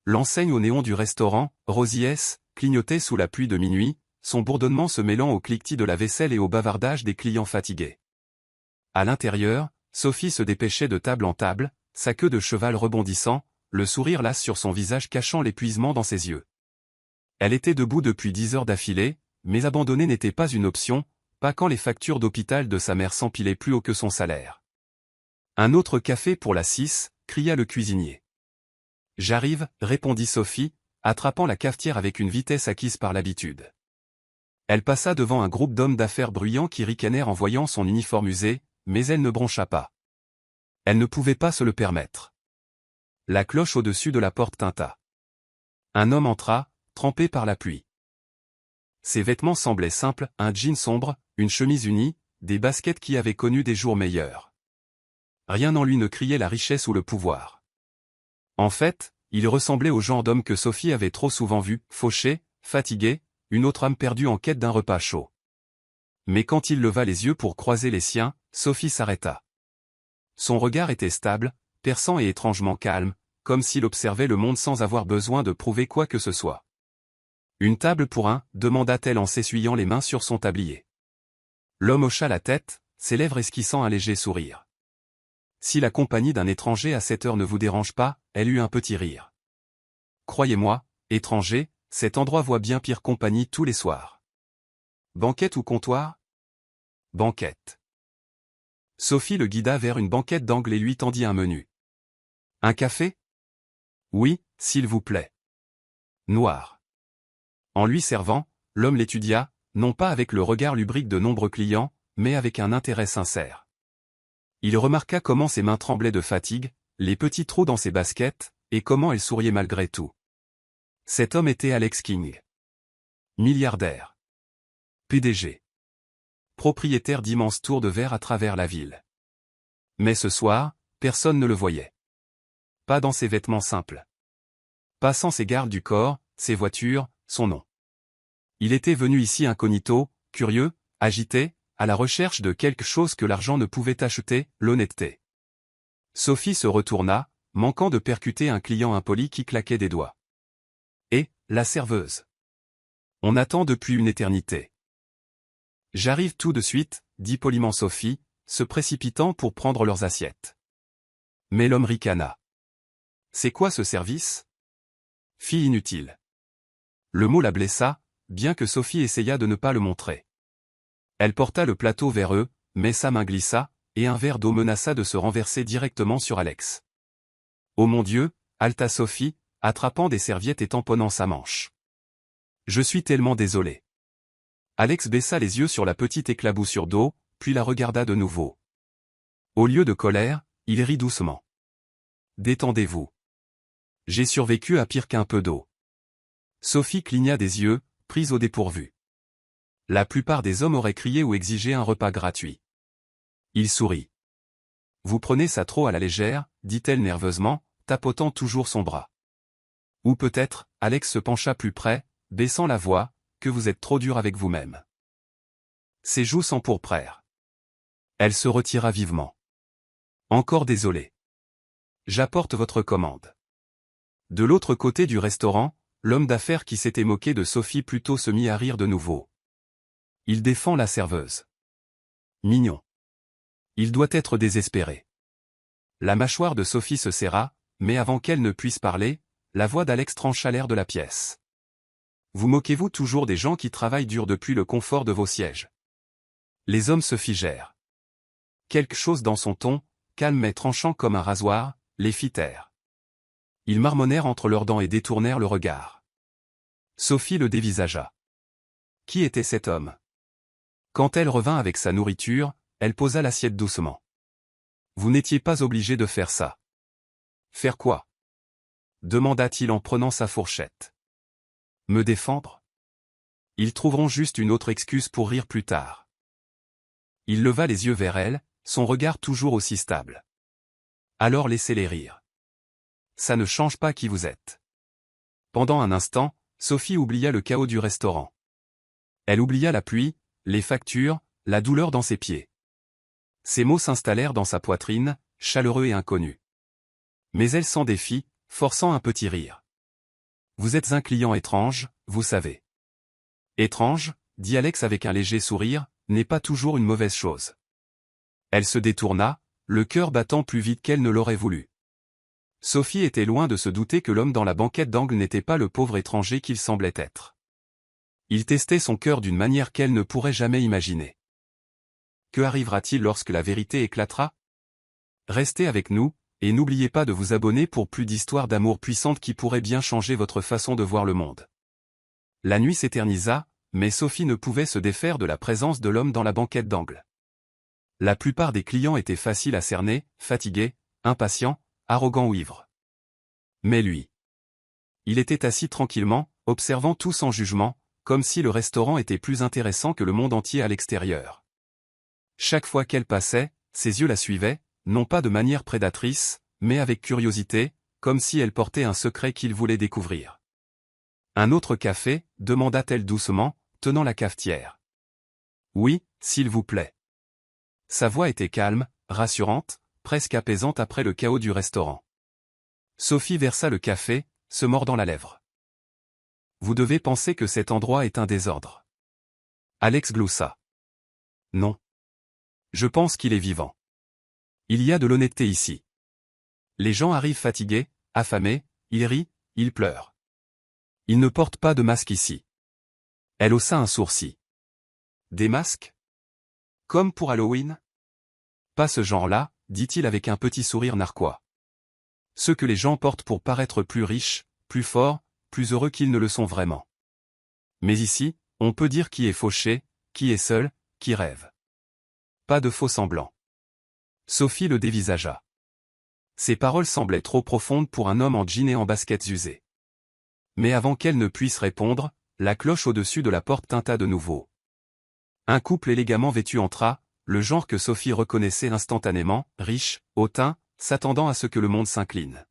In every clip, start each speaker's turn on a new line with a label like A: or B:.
A: l'enseigne au néon du restaurant, Rosies, clignotait sous la pluie de minuit, son bourdonnement se mêlant au cliquetis de la vaisselle et au bavardage des clients fatigués. À l'intérieur, Sophie se dépêchait de table en table, sa queue de cheval rebondissant, le sourire las sur son visage cachant l'épuisement dans ses yeux. Elle était debout depuis 10 heures d'affilée, mais abandonner n'était pas une option, pas quand les factures d'hôpital de sa mère s'empilaient plus haut que son salaire. Un autre café pour la 6, cria le cuisinier. J'arrive, répondit Sophie, attrapant la cafetière avec une vitesse acquise par l'habitude. Elle passa devant un groupe d'hommes d'affaires bruyants qui ricanèrent en voyant son uniforme usé, mais elle ne broncha pas. Elle ne pouvait pas se le permettre. La cloche au-dessus de la porte tinta. Un homme entra, trempé par la pluie. Ses vêtements semblaient simples, un jean sombre, une chemise unie, des baskets qui avaient connu des jours meilleurs. Rien en lui ne criait la richesse ou le pouvoir. En fait, il ressemblait au genre d'homme que Sophie avait trop souvent vu, fauché, fatigué, une autre âme perdue en quête d'un repas chaud. Mais quand il leva les yeux pour croiser les siens, Sophie s'arrêta. Son regard était stable, perçant et étrangement calme, comme s'il observait le monde sans avoir besoin de prouver quoi que ce soit. « Une table pour un » demanda-t-elle en s'essuyant les mains sur son tablier. L'homme hocha la tête, ses lèvres esquissant un léger sourire. Si la compagnie d'un étranger à cette heure ne vous dérange pas, elle eut un petit rire. Croyez-moi, étranger, cet endroit voit bien pire compagnie tous les soirs. Banquette ou comptoir? Banquette. Sophie le guida vers une banquette d'angle et lui tendit un menu. Un café? Oui, s'il vous plaît. Noir. En lui servant, l'homme l'étudia, non pas avec le regard lubrique de nombreux clients, mais avec un intérêt sincère. Il remarqua comment ses mains tremblaient de fatigue, les petits trous dans ses baskets, et comment elle souriait malgré tout. Cet homme était Alex King. Milliardaire. PDG. Propriétaire d'immenses tours de verre à travers la ville. Mais ce soir, personne ne le voyait. Pas dans ses vêtements simples. Pas sans ses gardes du corps, ses voitures, son nom. Il était venu ici incognito, curieux, agité, à la recherche de quelque chose que l'argent ne pouvait acheter, l'honnêteté. Sophie se retourna, manquant de percuter un client impoli qui claquait des doigts. Et, la serveuse. On attend depuis une éternité. J'arrive tout de suite, dit poliment Sophie, se précipitant pour prendre leurs assiettes. Mais l'homme ricana. C'est quoi ce service? Fille inutile. Le mot la blessa, bien que Sophie essaya de ne pas le montrer. Elle porta le plateau vers eux, mais sa main glissa, et un verre d'eau menaça de se renverser directement sur Alex. Oh mon Dieu, haleta Sophie, attrapant des serviettes et tamponnant sa manche. Je suis tellement désolé. Alex baissa les yeux sur la petite éclaboussure d'eau, puis la regarda de nouveau. Au lieu de colère, il rit doucement. Détendez-vous. J'ai survécu à pire qu'un peu d'eau. Sophie cligna des yeux, prise au dépourvu. La plupart des hommes auraient crié ou exigé un repas gratuit. Il sourit. Vous prenez ça trop à la légère, dit-elle nerveusement, tapotant toujours son bras. Ou peut-être, Alex se pencha plus près, baissant la voix, que vous êtes trop dur avec vous-même. Ses joues s'empourprèrent. Elle se retira vivement. Encore désolé. J'apporte votre commande. De l'autre côté du restaurant, l'homme d'affaires qui s'était moqué de Sophie plus tôt se mit à rire de nouveau. Il défend la serveuse. Mignon. Il doit être désespéré. La mâchoire de Sophie se serra, mais avant qu'elle ne puisse parler, la voix d'Alex trancha l'air de la pièce. Vous moquez-vous toujours des gens qui travaillent dur depuis le confort de vos sièges? Les hommes se figèrent. Quelque chose dans son ton, calme mais tranchant comme un rasoir, les fit taire. Ils marmonnèrent entre leurs dents et détournèrent le regard. Sophie le dévisagea. Qui était cet homme? Quand elle revint avec sa nourriture, elle posa l'assiette doucement. Vous n'étiez pas obligé de faire ça. Faire quoi? Demanda-t-il en prenant sa fourchette. Me défendre? Ils trouveront juste une autre excuse pour rire plus tard. Il leva les yeux vers elle, son regard toujours aussi stable. Alors laissez-les rire. Ça ne change pas qui vous êtes. Pendant un instant, Sophie oublia le chaos du restaurant. Elle oublia la pluie, les factures, la douleur dans ses pieds. Ces mots s'installèrent dans sa poitrine, chaleureux et inconnus. Mais elle s'en défit, forçant un petit rire. Vous êtes un client étrange, vous savez. Étrange, dit Alex avec un léger sourire, n'est pas toujours une mauvaise chose. Elle se détourna, le cœur battant plus vite qu'elle ne l'aurait voulu. Sophie était loin de se douter que l'homme dans la banquette d'angle n'était pas le pauvre étranger qu'il semblait être. Il testait son cœur d'une manière qu'elle ne pourrait jamais imaginer. Que arrivera-t-il lorsque la vérité éclatera? Restez avec nous, et n'oubliez pas de vous abonner pour plus d'histoires d'amour puissantes qui pourraient bien changer votre façon de voir le monde. La nuit s'éternisa, mais Sophie ne pouvait se défaire de la présence de l'homme dans la banquette d'angle. La plupart des clients étaient faciles à cerner, fatigués, impatients, arrogants ou ivres. Mais lui. Il était assis tranquillement, observant tout sans jugement, comme si le restaurant était plus intéressant que le monde entier à l'extérieur. Chaque fois qu'elle passait, ses yeux la suivaient, non pas de manière prédatrice, mais avec curiosité, comme si elle portait un secret qu'il voulait découvrir. Un autre café, demanda-t-elle doucement, tenant la cafetière. Oui, s'il vous plaît. Sa voix était calme, rassurante, presque apaisante après le chaos du restaurant. Sophie versa le café, se mordant la lèvre. Vous devez penser que cet endroit est un désordre. Alex gloussa. Non. Je pense qu'il est vivant. Il y a de l'honnêteté ici. Les gens arrivent fatigués, affamés, ils rient, ils pleurent. Ils ne portent pas de masque ici. Elle haussa un sourcil. Des masques? Comme pour Halloween? Pas ce genre-là, dit-il avec un petit sourire narquois. Ceux que les gens portent pour paraître plus riches, plus forts, plus heureux qu'ils ne le sont vraiment. Mais ici, on peut dire qui est fauché, qui est seul, qui rêve. Pas de faux semblants. Sophie le dévisagea. Ses paroles semblaient trop profondes pour un homme en jean et en baskets usées. Mais avant qu'elle ne puisse répondre, la cloche au-dessus de la porte tinta de nouveau. Un couple élégamment vêtu entra, le genre que Sophie reconnaissait instantanément, riche, hautain, s'attendant à ce que le monde s'incline.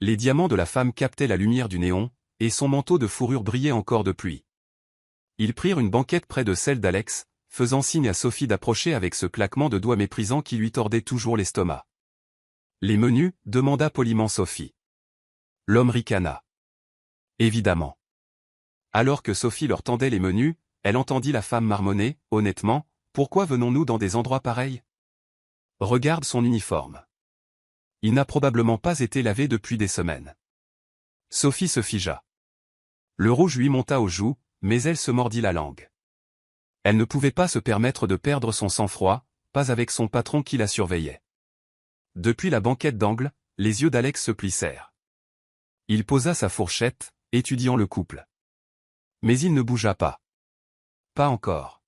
A: Les diamants de la femme captaient la lumière du néon, et son manteau de fourrure brillait encore de pluie. Ils prirent une banquette près de celle d'Alex, faisant signe à Sophie d'approcher avec ce claquement de doigts méprisant qui lui tordait toujours l'estomac. Les menus, demanda poliment Sophie. L'homme ricana. Évidemment. Alors que Sophie leur tendait les menus, elle entendit la femme marmonner, honnêtement, pourquoi venons-nous dans des endroits pareils? Regarde son uniforme. Il n'a probablement pas été lavé depuis des semaines. Sophie se figea. Le rouge lui monta aux joues, mais elle se mordit la langue. Elle ne pouvait pas se permettre de perdre son sang-froid, pas avec son patron qui la surveillait. Depuis la banquette d'angle, les yeux d'Alex se plissèrent. Il posa sa fourchette, étudiant le couple. Mais il ne bougea pas. Pas encore.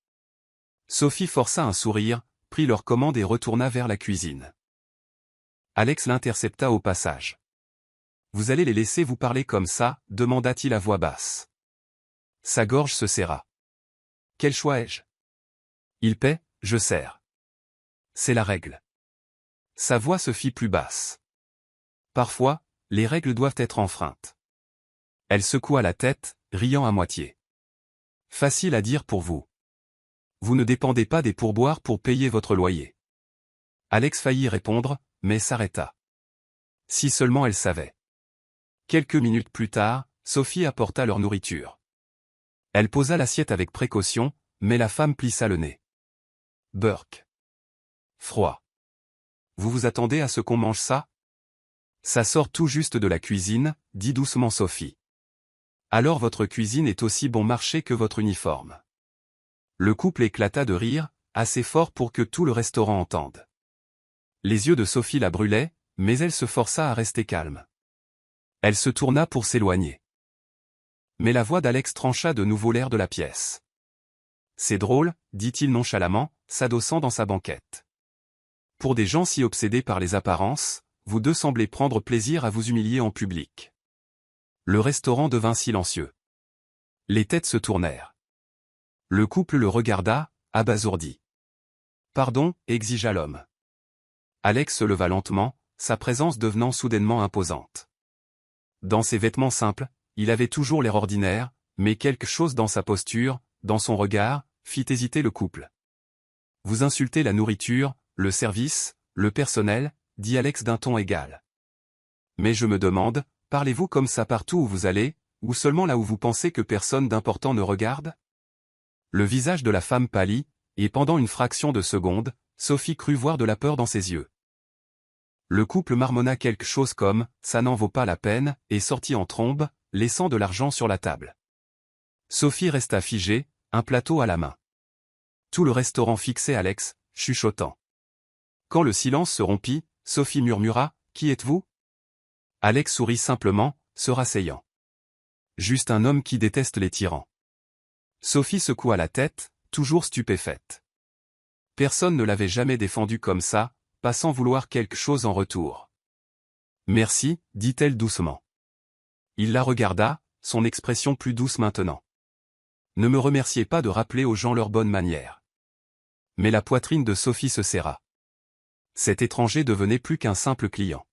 A: Sophie força un sourire, prit leur commande et retourna vers la cuisine. Alex l'intercepta au passage. Vous allez les laisser vous parler comme ça, demanda-t-il à voix basse. Sa gorge se serra. Quel choix ai-je? Il paie, je sers. C'est la règle. Sa voix se fit plus basse. Parfois, les règles doivent être enfreintes. Elle secoua la tête, riant à moitié. Facile à dire pour vous. Vous ne dépendez pas des pourboires pour payer votre loyer. Alex faillit répondre, mais s'arrêta. Si seulement elle savait. Quelques minutes plus tard, Sophie apporta leur nourriture. Elle posa l'assiette avec précaution, mais la femme plissa le nez. Burk. Froid. Vous vous attendez à ce qu'on mange ça? Ça sort tout juste de la cuisine, dit doucement Sophie. Alors votre cuisine est aussi bon marché que votre uniforme. Le couple éclata de rire, assez fort pour que tout le restaurant entende. Les yeux de Sophie la brûlaient, mais elle se força à rester calme. Elle se tourna pour s'éloigner. Mais la voix d'Alex trancha de nouveau l'air de la pièce. C'est drôle, dit-il nonchalamment, s'adossant dans sa banquette. Pour des gens si obsédés par les apparences, vous deux semblez prendre plaisir à vous humilier en public. Le restaurant devint silencieux. Les têtes se tournèrent. Le couple le regarda, abasourdi. Pardon, exigea l'homme. Alex se leva lentement, sa présence devenant soudainement imposante. Dans ses vêtements simples, il avait toujours l'air ordinaire, mais quelque chose dans sa posture, dans son regard, fit hésiter le couple. Vous insultez la nourriture, le service, le personnel, dit Alex d'un ton égal. Mais je me demande, Parlez-vous comme ça partout où vous allez, ou seulement là où vous pensez que personne d'important ne regarde? Le visage de la femme pâlit, et pendant une fraction de seconde, Sophie crut voir de la peur dans ses yeux. Le couple marmonna quelque chose comme « ça n'en vaut pas la peine » et sortit en trombe, laissant de l'argent sur la table. Sophie resta figée, un plateau à la main. Tout le restaurant fixait Alex, chuchotant. Quand le silence se rompit, Sophie murmura « Qui êtes-vous » Alex sourit simplement, se rasseyant. Juste un homme qui déteste les tyrans. Sophie secoua la tête, toujours stupéfaite. Personne ne l'avait jamais défendu comme ça, pas sans vouloir quelque chose en retour. Merci, dit-elle doucement. Il la regarda, son expression plus douce maintenant. Ne me remerciez pas de rappeler aux gens leurs bonnes manières. Mais la poitrine de Sophie se serra. Cet étranger devenait plus qu'un simple client.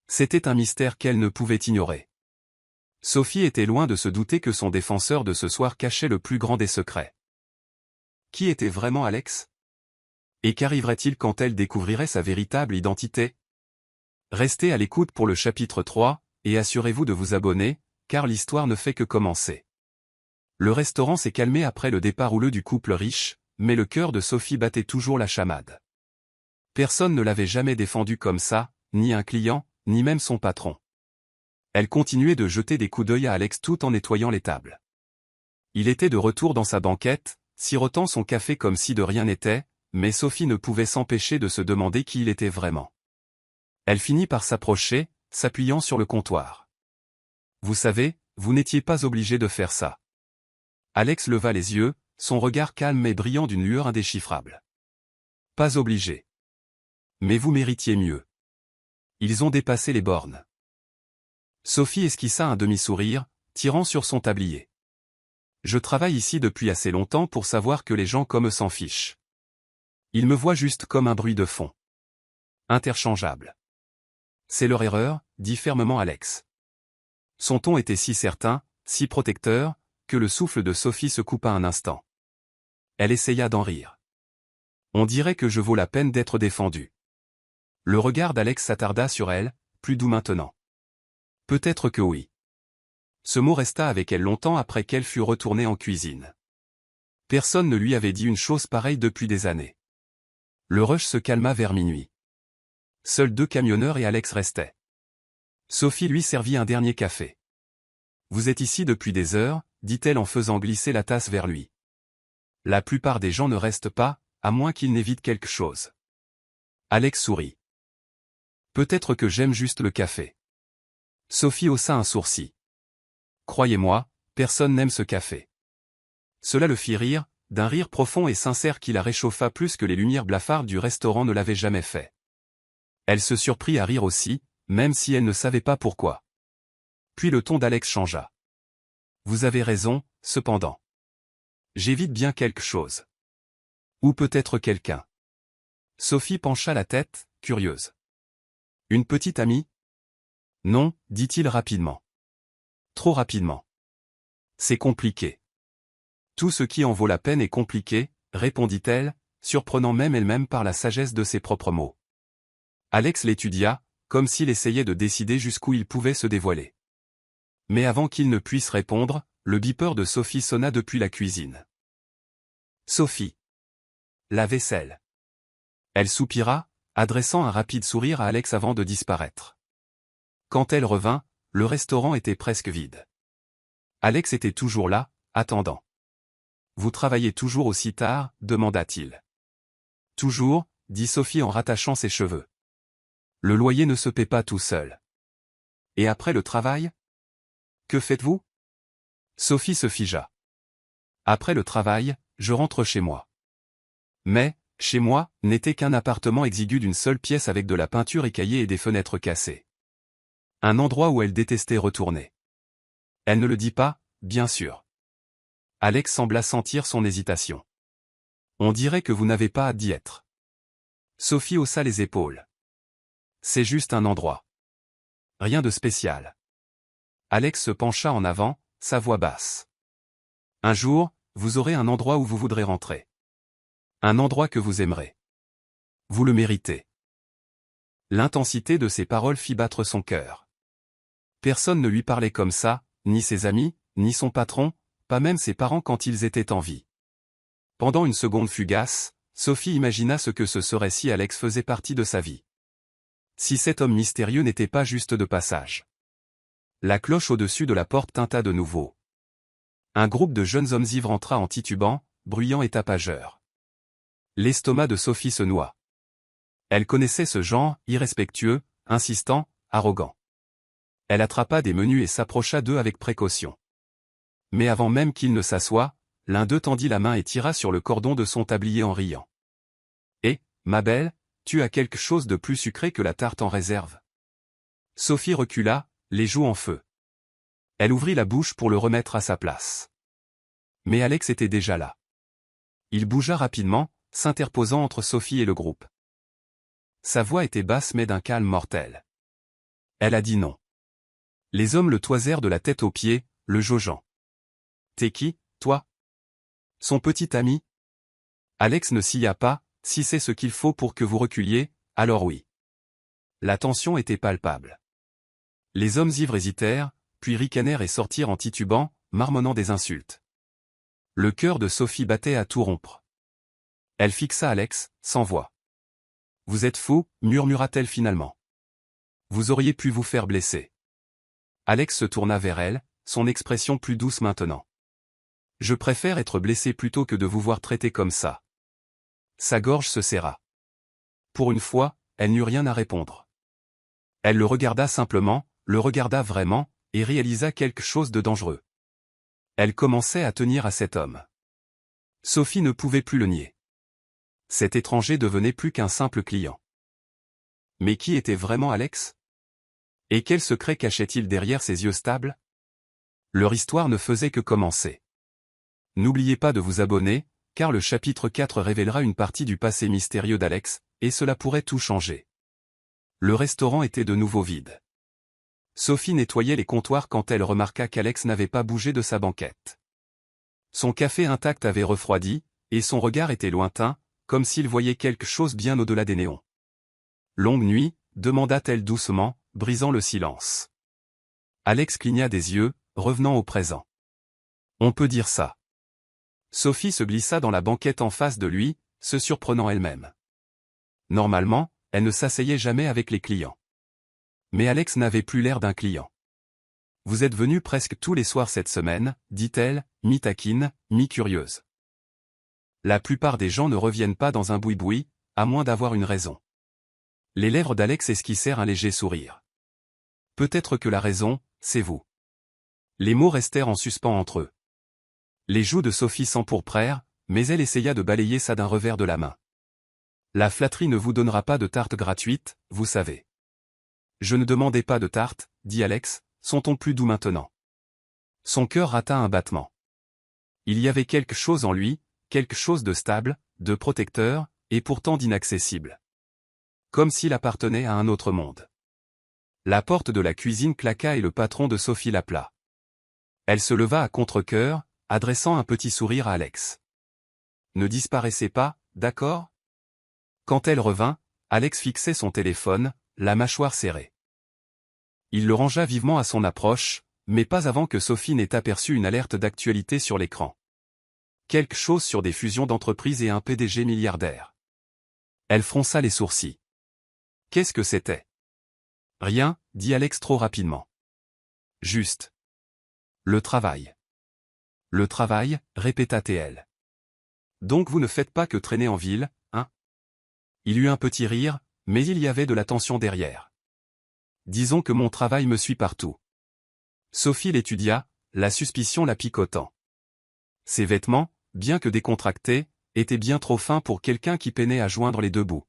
A: C'était un mystère qu'elle ne pouvait ignorer. Sophie était loin de se douter que son défenseur de ce soir cachait le plus grand des secrets. Qui était vraiment Alex? Et qu'arriverait-il quand elle découvrirait sa véritable identité? Restez à l'écoute pour le chapitre 3, et assurez-vous de vous abonner, car l'histoire ne fait que commencer. Le restaurant s'est calmé après le départ houleux du couple riche, mais le cœur de Sophie battait toujours la chamade. Personne ne l'avait jamais défendu comme ça, ni un client, ni même son patron. Elle continuait de jeter des coups d'œil à Alex tout en nettoyant les tables. Il était de retour dans sa banquette, sirotant son café comme si de rien n'était, mais Sophie ne pouvait s'empêcher de se demander qui il était vraiment. Elle finit par s'approcher, s'appuyant sur le comptoir. Vous savez, vous n'étiez pas obligé de faire ça. Alex leva les yeux, son regard calme et brillant d'une lueur indéchiffrable. Pas obligé. Mais vous méritiez mieux. Ils ont dépassé les bornes. Sophie esquissa un demi-sourire, tirant sur son tablier. Je travaille ici depuis assez longtemps pour savoir que les gens comme eux s'en fichent. Ils me voient juste comme un bruit de fond. Interchangeable. C'est leur erreur, dit fermement Alex. Son ton était si certain, si protecteur, que le souffle de Sophie se coupa un instant. Elle essaya d'en rire. On dirait que je vaux la peine d'être défendue. Le regard d'Alex s'attarda sur elle, plus doux maintenant. Peut-être que oui. Ce mot resta avec elle longtemps après qu'elle fût retournée en cuisine. Personne ne lui avait dit une chose pareille depuis des années. Le rush se calma vers minuit. Seuls 2 camionneurs et Alex restaient. Sophie lui servit un dernier café. Vous êtes ici depuis des heures, dit-elle en faisant glisser la tasse vers lui. La plupart des gens ne restent pas, à moins qu'ils n'évitent quelque chose. Alex sourit. Peut-être que j'aime juste le café. Sophie haussa un sourcil. Croyez-moi, personne n'aime ce café. Cela le fit rire, d'un rire profond et sincère qui la réchauffa plus que les lumières blafardes du restaurant ne l'avaient jamais fait. Elle se surprit à rire aussi, même si elle ne savait pas pourquoi. Puis le ton d'Alex changea. Vous avez raison, cependant. J'évite bien quelque chose. Ou peut-être quelqu'un. Sophie pencha la tête, curieuse. Une petite amie? Non, dit-il rapidement. Trop rapidement. C'est compliqué. Tout ce qui en vaut la peine est compliqué, répondit-elle, surprenant même elle-même par la sagesse de ses propres mots. Alex l'étudia, comme s'il essayait de décider jusqu'où il pouvait se dévoiler. Mais avant qu'il ne puisse répondre, le beeper de Sophie sonna depuis la cuisine. Sophie. La vaisselle. Elle soupira, adressant un rapide sourire à Alex avant de disparaître. Quand elle revint, le restaurant était presque vide. Alex était toujours là, attendant. Vous travaillez toujours aussi tard, demanda-t-il. Toujours, dit Sophie en rattachant ses cheveux. Le loyer ne se paie pas tout seul. Et après le travail? Que faites-vous? Sophie se figea. Après le travail, je rentre chez moi. Mais, chez moi, n'était qu'un appartement exigu d'une seule pièce avec de la peinture écaillée et des fenêtres cassées. Un endroit où elle détestait retourner. Elle ne le dit pas, bien sûr. Alex sembla sentir son hésitation. On dirait que vous n'avez pas hâte d'y être. Sophie haussa les épaules. C'est juste un endroit. Rien de spécial. Alex se pencha en avant, sa voix basse. Un jour, vous aurez un endroit où vous voudrez rentrer. Un endroit que vous aimerez. Vous le méritez. L'intensité de ses paroles fit battre son cœur. Personne ne lui parlait comme ça, ni ses amis, ni son patron, pas même ses parents quand ils étaient en vie. Pendant une seconde fugace, Sophie imagina ce que ce serait si Alex faisait partie de sa vie. Si cet homme mystérieux n'était pas juste de passage. La cloche au-dessus de la porte tinta de nouveau. Un groupe de jeunes hommes ivres entra en titubant, bruyant et tapageurs. L'estomac de Sophie se noua. Elle connaissait ce genre, irrespectueux, insistant, arrogant. Elle attrapa des menus et s'approcha d'eux avec précaution. Mais avant même qu'ils ne s'assoient, l'un d'eux tendit la main et tira sur le cordon de son tablier en riant. « Eh, ma belle, tu as quelque chose de plus sucré que la tarte en réserve ?» Sophie recula, les joues en feu. Elle ouvrit la bouche pour le remettre à sa place. Mais Alex était déjà là. Il bougea rapidement, s'interposant entre Sophie et le groupe. Sa voix était basse mais d'un calme mortel. Elle a dit non. Les hommes le toisèrent de la tête aux pieds, le jaugeant. « T'es qui, toi ? Son petit ami ? » Alex ne sia pas, « Si c'est ce qu'il faut pour que vous reculiez, alors oui. » La tension était palpable. Les hommes ivres hésitèrent, puis ricanèrent et sortirent en titubant, marmonnant des insultes. Le cœur de Sophie battait à tout rompre. Elle fixa Alex, sans voix. « Vous êtes fou, murmura-t-elle finalement. Vous auriez pu vous faire blesser. » Alex se tourna vers elle, son expression plus douce maintenant. « Je préfère être blessé plutôt que de vous voir traiter comme ça. » Sa gorge se serra. Pour une fois, elle n'eut rien à répondre. Elle le regarda simplement, le regarda vraiment, et réalisa quelque chose de dangereux. Elle commençait à tenir à cet homme. Sophie ne pouvait plus le nier. Cet étranger devenait plus qu'un simple client. Mais qui était vraiment Alex ? Et quel secret cachait-il derrière ses yeux stables ? Leur histoire ne faisait que commencer. N'oubliez pas de vous abonner, car le chapitre 4 révélera une partie du passé mystérieux d'Alex, et cela pourrait tout changer. Le restaurant était de nouveau vide. Sophie nettoyait les comptoirs quand elle remarqua qu'Alex n'avait pas bougé de sa banquette. Son café intact avait refroidi, et son regard était lointain, comme s'il voyait quelque chose bien au-delà des néons. « Longue nuit ?» demanda-t-elle doucement, brisant le silence. Alex cligna des yeux, revenant au présent. « On peut dire ça. » Sophie se glissa dans la banquette en face de lui, se surprenant elle-même. Normalement, elle ne s'asseyait jamais avec les clients. Mais Alex n'avait plus l'air d'un client. « Vous êtes venu presque tous les soirs cette semaine, » dit-elle, mi-taquine, mi-curieuse. La plupart des gens ne reviennent pas dans un boui-boui, à moins d'avoir une raison. Les lèvres d'Alex esquissèrent un léger sourire. « Peut-être que la raison, c'est vous. » Les mots restèrent en suspens entre eux. Les joues de Sophie s'empourprèrent, mais elle essaya de balayer ça d'un revers de la main. « La flatterie ne vous donnera pas de tarte gratuite, vous savez. »« Je ne demandais pas de tarte, » dit Alex, son ton plus doux maintenant. Son cœur rata un battement. Il y avait quelque chose en lui, quelque chose de stable, de protecteur, et pourtant d'inaccessible. Comme s'il appartenait à un autre monde. La porte de la cuisine claqua et le patron de Sophie l'appela. Elle se leva à contre-cœur, adressant un petit sourire à Alex. « Ne disparaissez pas, d'accord ?» Quand elle revint, Alex fixait son téléphone, la mâchoire serrée. Il le rangea vivement à son approche, mais pas avant que Sophie n'ait aperçu une alerte d'actualité sur l'écran. Quelque chose sur des fusions d'entreprises et un PDG milliardaire. Elle fronça les sourcils. Qu'est-ce que c'était ? Rien, dit Alex trop rapidement. Juste. Le travail. Le travail, répéta TL. Donc vous ne faites pas que traîner en ville, hein ? Il eut un petit rire, mais il y avait de la tension derrière. Disons que mon travail me suit partout. Sophie l'étudia, la suspicion la picotant. Ses vêtements, bien que décontractés, étaient bien trop fins pour quelqu'un qui peinait à joindre les deux bouts.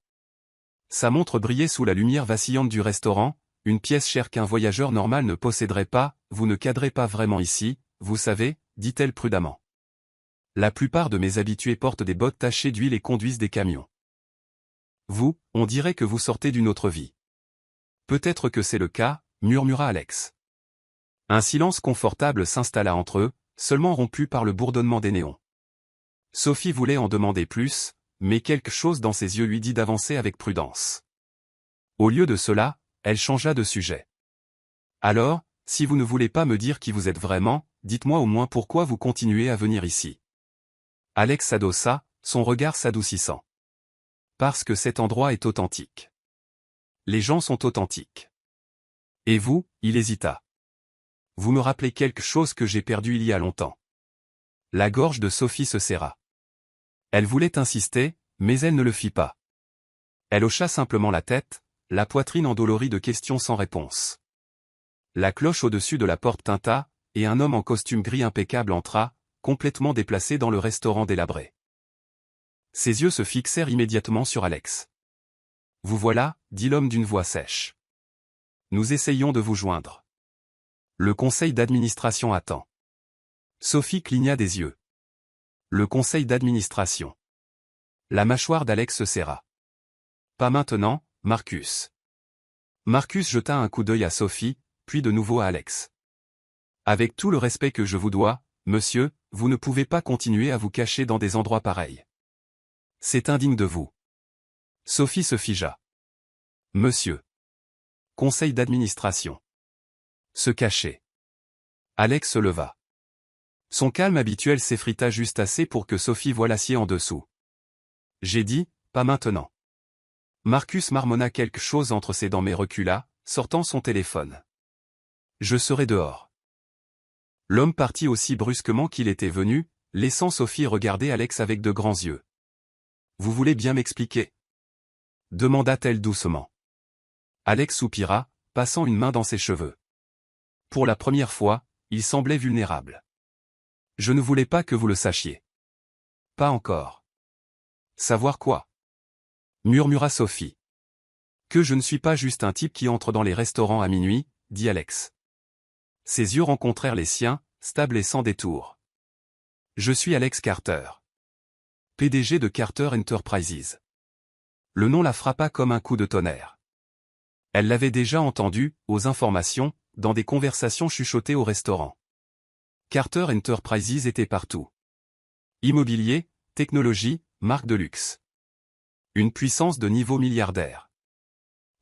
A: Sa montre brillait sous la lumière vacillante du restaurant, une pièce chère qu'un voyageur normal ne posséderait pas, vous ne cadrez pas vraiment ici, vous savez, dit-elle prudemment. La plupart de mes habitués portent des bottes tachées d'huile et conduisent des camions. Vous, on dirait que vous sortez d'une autre vie. Peut-être que c'est le cas, murmura Alex. Un silence confortable s'installa entre eux, seulement rompu par le bourdonnement des néons. Sophie voulait en demander plus, mais quelque chose dans ses yeux lui dit d'avancer avec prudence. Au lieu de cela, elle changea de sujet. Alors, si vous ne voulez pas me dire qui vous êtes vraiment, dites-moi au moins pourquoi vous continuez à venir ici. Alex s'adossa, son regard s'adoucissant. Parce que cet endroit est authentique. Les gens sont authentiques. Et vous, il hésita. Vous me rappelez quelque chose que j'ai perdu il y a longtemps. La gorge de Sophie se serra. Elle voulait insister, mais elle ne le fit pas. Elle hocha simplement la tête, la poitrine endolorie de questions sans réponse. La cloche au-dessus de la porte tinta, et un homme en costume gris impeccable entra, complètement déplacé dans le restaurant délabré. Ses yeux se fixèrent immédiatement sur Alex. « Vous voilà, » dit l'homme d'une voix sèche. « Nous essayons de vous joindre. Le conseil d'administration attend. » Sophie cligna des yeux. Le conseil d'administration. La mâchoire d'Alex se serra. « Pas maintenant, Marcus. » Marcus jeta un coup d'œil à Sophie, puis de nouveau à Alex. « Avec tout le respect que je vous dois, monsieur, vous ne pouvez pas continuer à vous cacher dans des endroits pareils. C'est indigne de vous. » Sophie se figea. « Monsieur. Conseil d'administration. Se cacher. » Alex se leva. Son calme habituel s'effrita juste assez pour que Sophie voie l'acier en dessous. « J'ai dit, pas maintenant. » Marcus marmonna quelque chose entre ses dents mais recula, sortant son téléphone. « Je serai dehors. » L'homme partit aussi brusquement qu'il était venu, laissant Sophie regarder Alex avec de grands yeux. « Vous voulez bien m'expliquer ?» demanda-t-elle doucement. Alex soupira, passant une main dans ses cheveux. Pour la première fois, il semblait vulnérable. « Je ne voulais pas que vous le sachiez. »« Pas encore. »« Savoir quoi ?» murmura Sophie. « Que je ne suis pas juste un type qui entre dans les restaurants à minuit, » dit Alex. Ses yeux rencontrèrent les siens, stables et sans détour. « Je suis Alex Carter. PDG de Carter Enterprises. » Le nom la frappa comme un coup de tonnerre. Elle l'avait déjà entendu, aux informations, dans des conversations chuchotées au restaurant. Carter Enterprises était partout. Immobilier, technologie, marque de luxe. Une puissance de niveau milliardaire.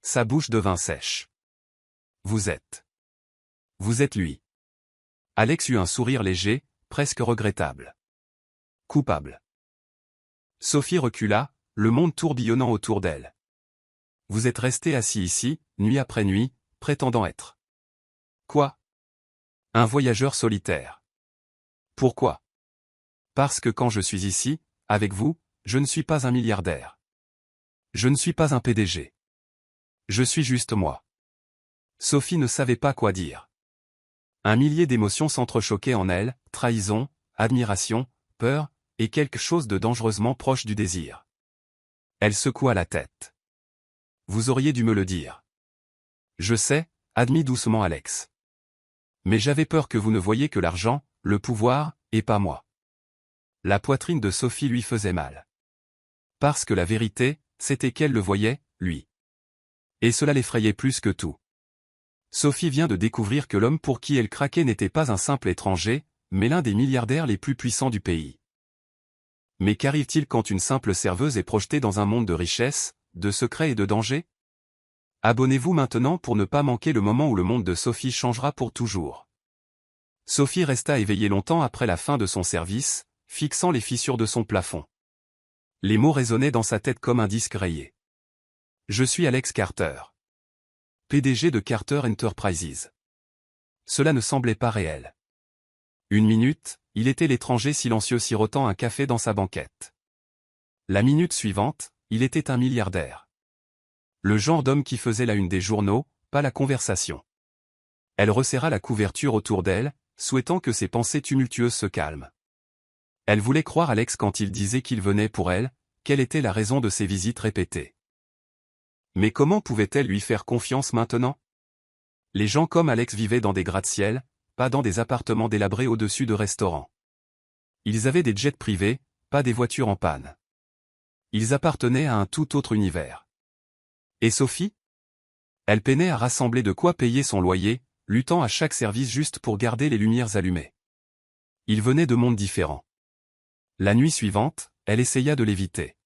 A: Sa bouche devint sèche. « Vous êtes lui. » Alex eut un sourire léger, presque regrettable. « Coupable. » Sophie recula, le monde tourbillonnant autour d'elle. « Vous êtes resté assis ici, nuit après nuit, prétendant être. » Quoi ? Un voyageur solitaire. Pourquoi ? Parce que quand je suis ici, avec vous, je ne suis pas un milliardaire. Je ne suis pas un PDG. Je suis juste moi. Sophie ne savait pas quoi dire. Un millier d'émotions s'entrechoquaient en elle, trahison, admiration, peur, et quelque chose de dangereusement proche du désir. Elle secoua la tête. « Vous auriez dû me le dire. »« Je sais, » admit doucement Alex. « Mais j'avais peur que vous ne voyiez que l'argent, le pouvoir, et pas moi. » La poitrine de Sophie lui faisait mal. Parce que la vérité, c'était qu'elle le voyait, lui. Et cela l'effrayait plus que tout. Sophie vient de découvrir que l'homme pour qui elle craquait n'était pas un simple étranger, mais l'un des milliardaires les plus puissants du pays. Mais qu'arrive-t-il quand une simple serveuse est projetée dans un monde de richesse, de secrets et de dangers ? Abonnez-vous maintenant pour ne pas manquer le moment où le monde de Sophie changera pour toujours. Sophie resta éveillée longtemps après la fin de son service, fixant les fissures de son plafond. Les mots résonnaient dans sa tête comme un disque rayé. « Je suis Alex Carter. PDG de Carter Enterprises. » Cela ne semblait pas réel. Une minute, il était l'étranger silencieux sirotant un café dans sa banquette. La minute suivante, il était un milliardaire. Le genre d'homme qui faisait la une des journaux, pas la conversation. Elle resserra la couverture autour d'elle, souhaitant que ses pensées tumultueuses se calment. Elle voulait croire Alex quand il disait qu'il venait pour elle, quelle était la raison de ses visites répétées. Mais comment pouvait-elle lui faire confiance maintenant ? Les gens comme Alex vivaient dans des gratte-ciel, pas dans des appartements délabrés au-dessus de restaurants. Ils avaient des jets privés, pas des voitures en panne. Ils appartenaient à un tout autre univers. Et Sophie ? Elle peinait à rassembler de quoi payer son loyer, luttant à chaque service juste pour garder les lumières allumées. Ils venaient de mondes différents. La nuit suivante, elle essaya de l'éviter.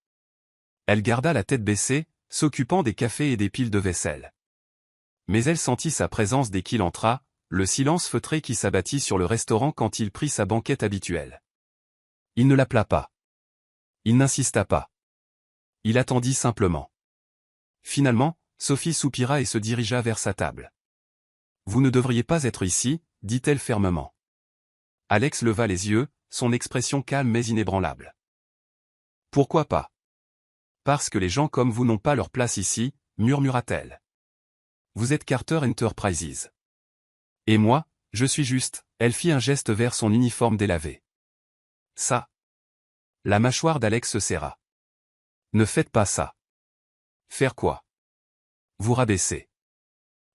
A: Elle garda la tête baissée, s'occupant des cafés et des piles de vaisselle. Mais elle sentit sa présence dès qu'il entra, le silence feutré qui s'abattit sur le restaurant quand il prit sa banquette habituelle. Il ne l'appela pas. Il n'insista pas. Il attendit simplement. Finalement, Sophie soupira et se dirigea vers sa table. « Vous ne devriez pas être ici, dit-elle fermement. Alex leva les yeux, son expression calme mais inébranlable. « Pourquoi pas ? Parce que les gens comme vous n'ont pas leur place ici, murmura-t-elle. Vous êtes Carter Enterprises. Et moi, je suis juste, elle fit un geste vers son uniforme délavé. Ça. La mâchoire d'Alex se serra. Ne faites pas ça. Faire quoi ? Vous rabaisser.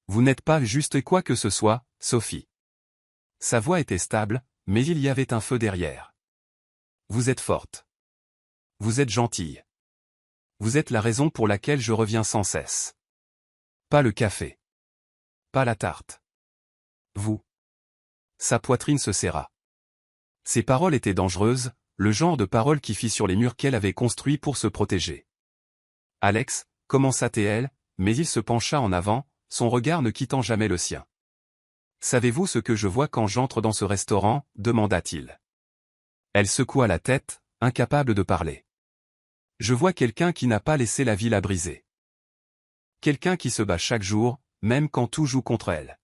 A: Vous n'êtes pas juste quoi que ce soit, Sophie. Sa voix était stable, mais il y avait un feu derrière. Vous êtes forte. Vous êtes gentille. Vous êtes la raison pour laquelle je reviens sans cesse. Pas le café. Pas la tarte. Vous. Sa poitrine se serra. Ces paroles étaient dangereuses, le genre de paroles qui fit sur les murs qu'elle avait construits pour se protéger. Alex, commença-t-elle, mais il se pencha en avant, son regard ne quittant jamais le sien. Savez-vous ce que je vois quand j'entre dans ce restaurant ? Demanda-t-il. Elle secoua la tête, incapable de parler. Je vois quelqu'un qui n'a pas laissé la vie la briser. Quelqu'un qui se bat chaque jour, même quand tout joue contre elle.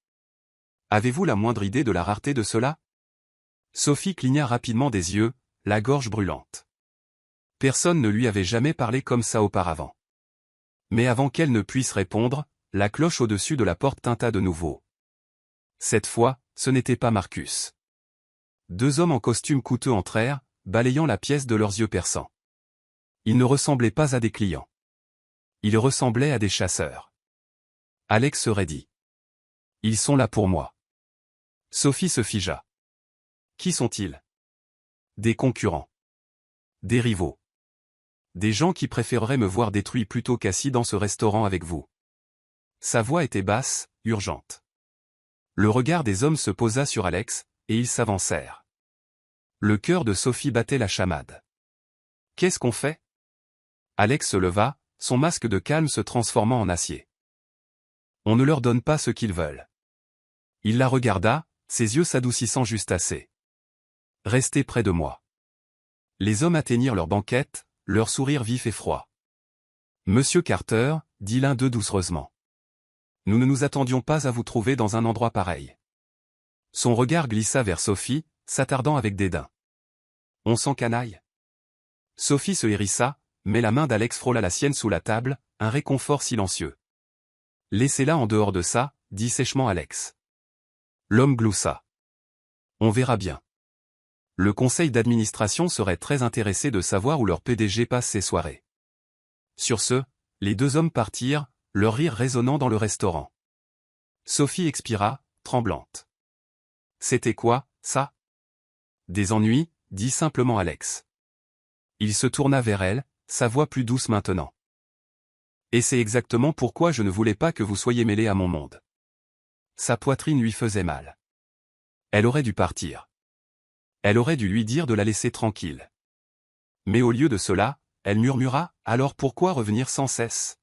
A: Avez-vous la moindre idée de la rareté de cela ? Sophie cligna rapidement des yeux, la gorge brûlante. Personne ne lui avait jamais parlé comme ça auparavant. Mais avant qu'elle ne puisse répondre, la cloche au-dessus de la porte tinta de nouveau. Cette fois, ce n'était pas Marcus. Deux hommes en costume coûteux entrèrent, balayant la pièce de leurs yeux perçants. Ils ne ressemblaient pas à des clients. Ils ressemblaient à des chasseurs. Alex se raidit. Ils sont là pour moi. Sophie se figea. Qui sont-ils ? Des concurrents. Des rivaux. Des gens qui préféreraient me voir détruit plutôt qu'assis dans ce restaurant avec vous. Sa voix était basse, urgente. Le regard des hommes se posa sur Alex, et ils s'avancèrent. Le cœur de Sophie battait la chamade. Qu'est-ce qu'on fait ? Alex se leva, son masque de calme se transformant en acier. On ne leur donne pas ce qu'ils veulent. Il la regarda, ses yeux s'adoucissant juste assez. Restez près de moi. Les hommes atteignirent leur banquette, leur sourire vif et froid. Monsieur Carter, dit l'un d'eux doucereusement. Nous ne nous attendions pas à vous trouver dans un endroit pareil. Son regard glissa vers Sophie, s'attardant avec dédain. On s'encanaille. Sophie se hérissa, mais la main d'Alex frôla la sienne sous la table, un réconfort silencieux. Laissez-la en dehors de ça, dit sèchement Alex. L'homme gloussa. On verra bien. Le conseil d'administration serait très intéressé de savoir où leur PDG passe ses soirées. Sur ce, les deux hommes partirent, leur rire résonnant dans le restaurant. Sophie expira, tremblante. C'était quoi, ça ? Des ennuis, dit simplement Alex. Il se tourna vers elle, sa voix plus douce maintenant. Et c'est exactement pourquoi je ne voulais pas que vous soyez mêlés à mon monde. Sa poitrine lui faisait mal. Elle aurait dû partir. Elle aurait dû lui dire de la laisser tranquille. Mais au lieu de cela, elle murmura, « Alors pourquoi revenir sans cesse ?»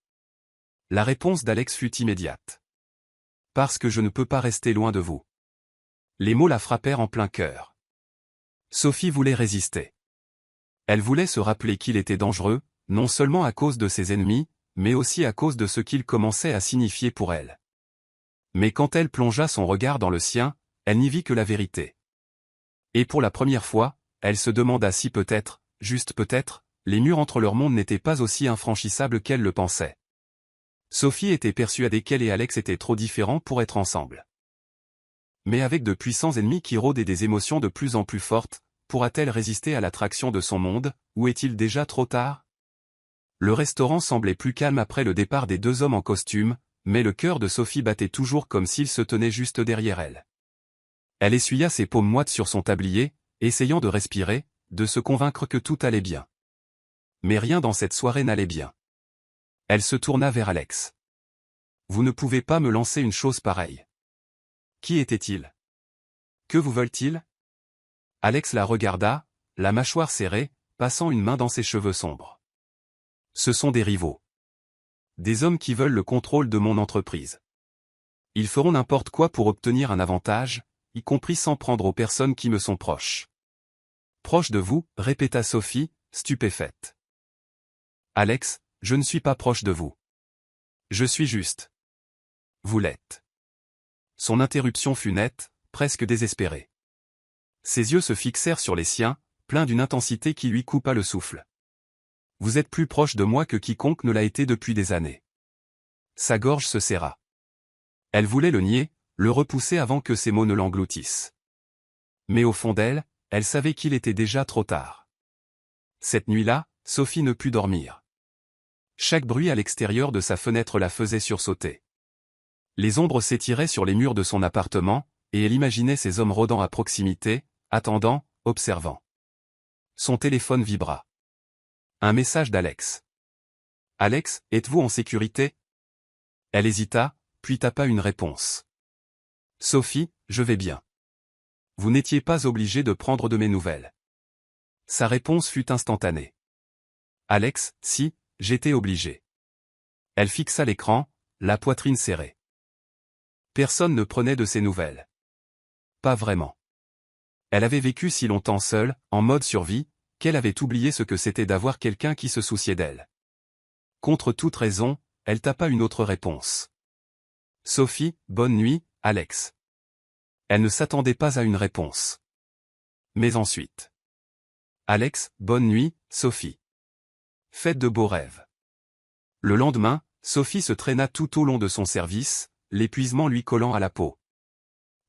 A: La réponse d'Alex fut immédiate. « Parce que je ne peux pas rester loin de vous. » Les mots la frappèrent en plein cœur. Sophie voulait résister. Elle voulait se rappeler qu'il était dangereux, non seulement à cause de ses ennemis, mais aussi à cause de ce qu'il commençait à signifier pour elle. Mais quand elle plongea son regard dans le sien, elle n'y vit que la vérité. Et pour la première fois, elle se demanda si peut-être, juste peut-être, les murs entre leurs mondes n'étaient pas aussi infranchissables qu'elle le pensait. Sophie était persuadée qu'elle et Alex étaient trop différents pour être ensemble. Mais avec de puissants ennemis qui rôdent et des émotions de plus en plus fortes, pourra-t-elle résister à l'attraction de son monde, ou est-il déjà trop tard ? Le restaurant semblait plus calme après le départ des deux hommes en costume, mais le cœur de Sophie battait toujours comme s'il se tenait juste derrière elle. Elle essuya ses paumes moites sur son tablier, essayant de respirer, de se convaincre que tout allait bien. Mais rien dans cette soirée n'allait bien. Elle se tourna vers Alex. « Vous ne pouvez pas me lancer une chose pareille. » Qui était-il ? Que vous veulent-ils ? Alex la regarda, la mâchoire serrée, passant une main dans ses cheveux sombres. Ce sont des rivaux. Des hommes qui veulent le contrôle de mon entreprise. Ils feront n'importe quoi pour obtenir un avantage, y compris sans prendre aux personnes qui me sont proches. Proche de vous, répéta Sophie, stupéfaite. Alex, je ne suis pas proche de vous. Je suis juste. Vous l'êtes. Son interruption fut nette, presque désespérée. Ses yeux se fixèrent sur les siens, pleins d'une intensité qui lui coupa le souffle. Vous êtes plus proche de moi que quiconque ne l'a été depuis des années. Sa gorge se serra. Elle voulait le nier, le repousser avant que ses mots ne l'engloutissent. Mais au fond d'elle, elle savait qu'il était déjà trop tard. Cette nuit-là, Sophie ne put dormir. Chaque bruit à l'extérieur de sa fenêtre la faisait sursauter. Les ombres s'étiraient sur les murs de son appartement, et elle imaginait ces hommes rôdant à proximité, attendant, observant. Son téléphone vibra. Un message d'Alex. « Alex, êtes-vous en sécurité ?» Elle hésita, puis tapa une réponse. « Sophie, je vais bien. Vous n'étiez pas obligée de prendre de mes nouvelles. » Sa réponse fut instantanée. « Alex, si, j'étais obligée. » Elle fixa l'écran, la poitrine serrée. Personne ne prenait de ses nouvelles. Pas vraiment. Elle avait vécu si longtemps seule, en mode survie, qu'elle avait oublié ce que c'était d'avoir quelqu'un qui se souciait d'elle. Contre toute raison, elle tapa une autre réponse. « Sophie, bonne nuit, Alex. » Elle ne s'attendait pas à une réponse. Mais ensuite. « Alex, bonne nuit, Sophie. Faites de beaux rêves. » Le lendemain, Sophie se traîna tout au long de son service, l'épuisement lui collant à la peau.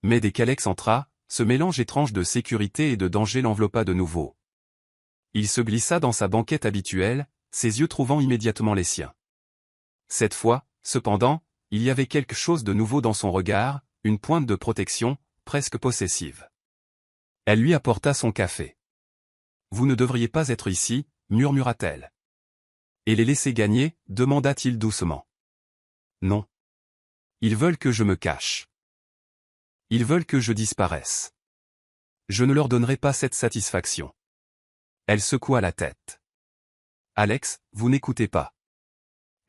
A: Mais dès qu'Alex entra, ce mélange étrange de sécurité et de danger l'enveloppa de nouveau. Il se glissa dans sa banquette habituelle, ses yeux trouvant immédiatement les siens. Cette fois, cependant, il y avait quelque chose de nouveau dans son regard, une pointe de protection, presque possessive. Elle lui apporta son café. « Vous ne devriez pas être ici, murmura-t-elle. »« Et les laisser gagner ?» demanda-t-il doucement. « Non. Ils veulent que je me cache. Ils veulent que je disparaisse. Je ne leur donnerai pas cette satisfaction. » Elle secoua la tête. « Alex, vous n'écoutez pas.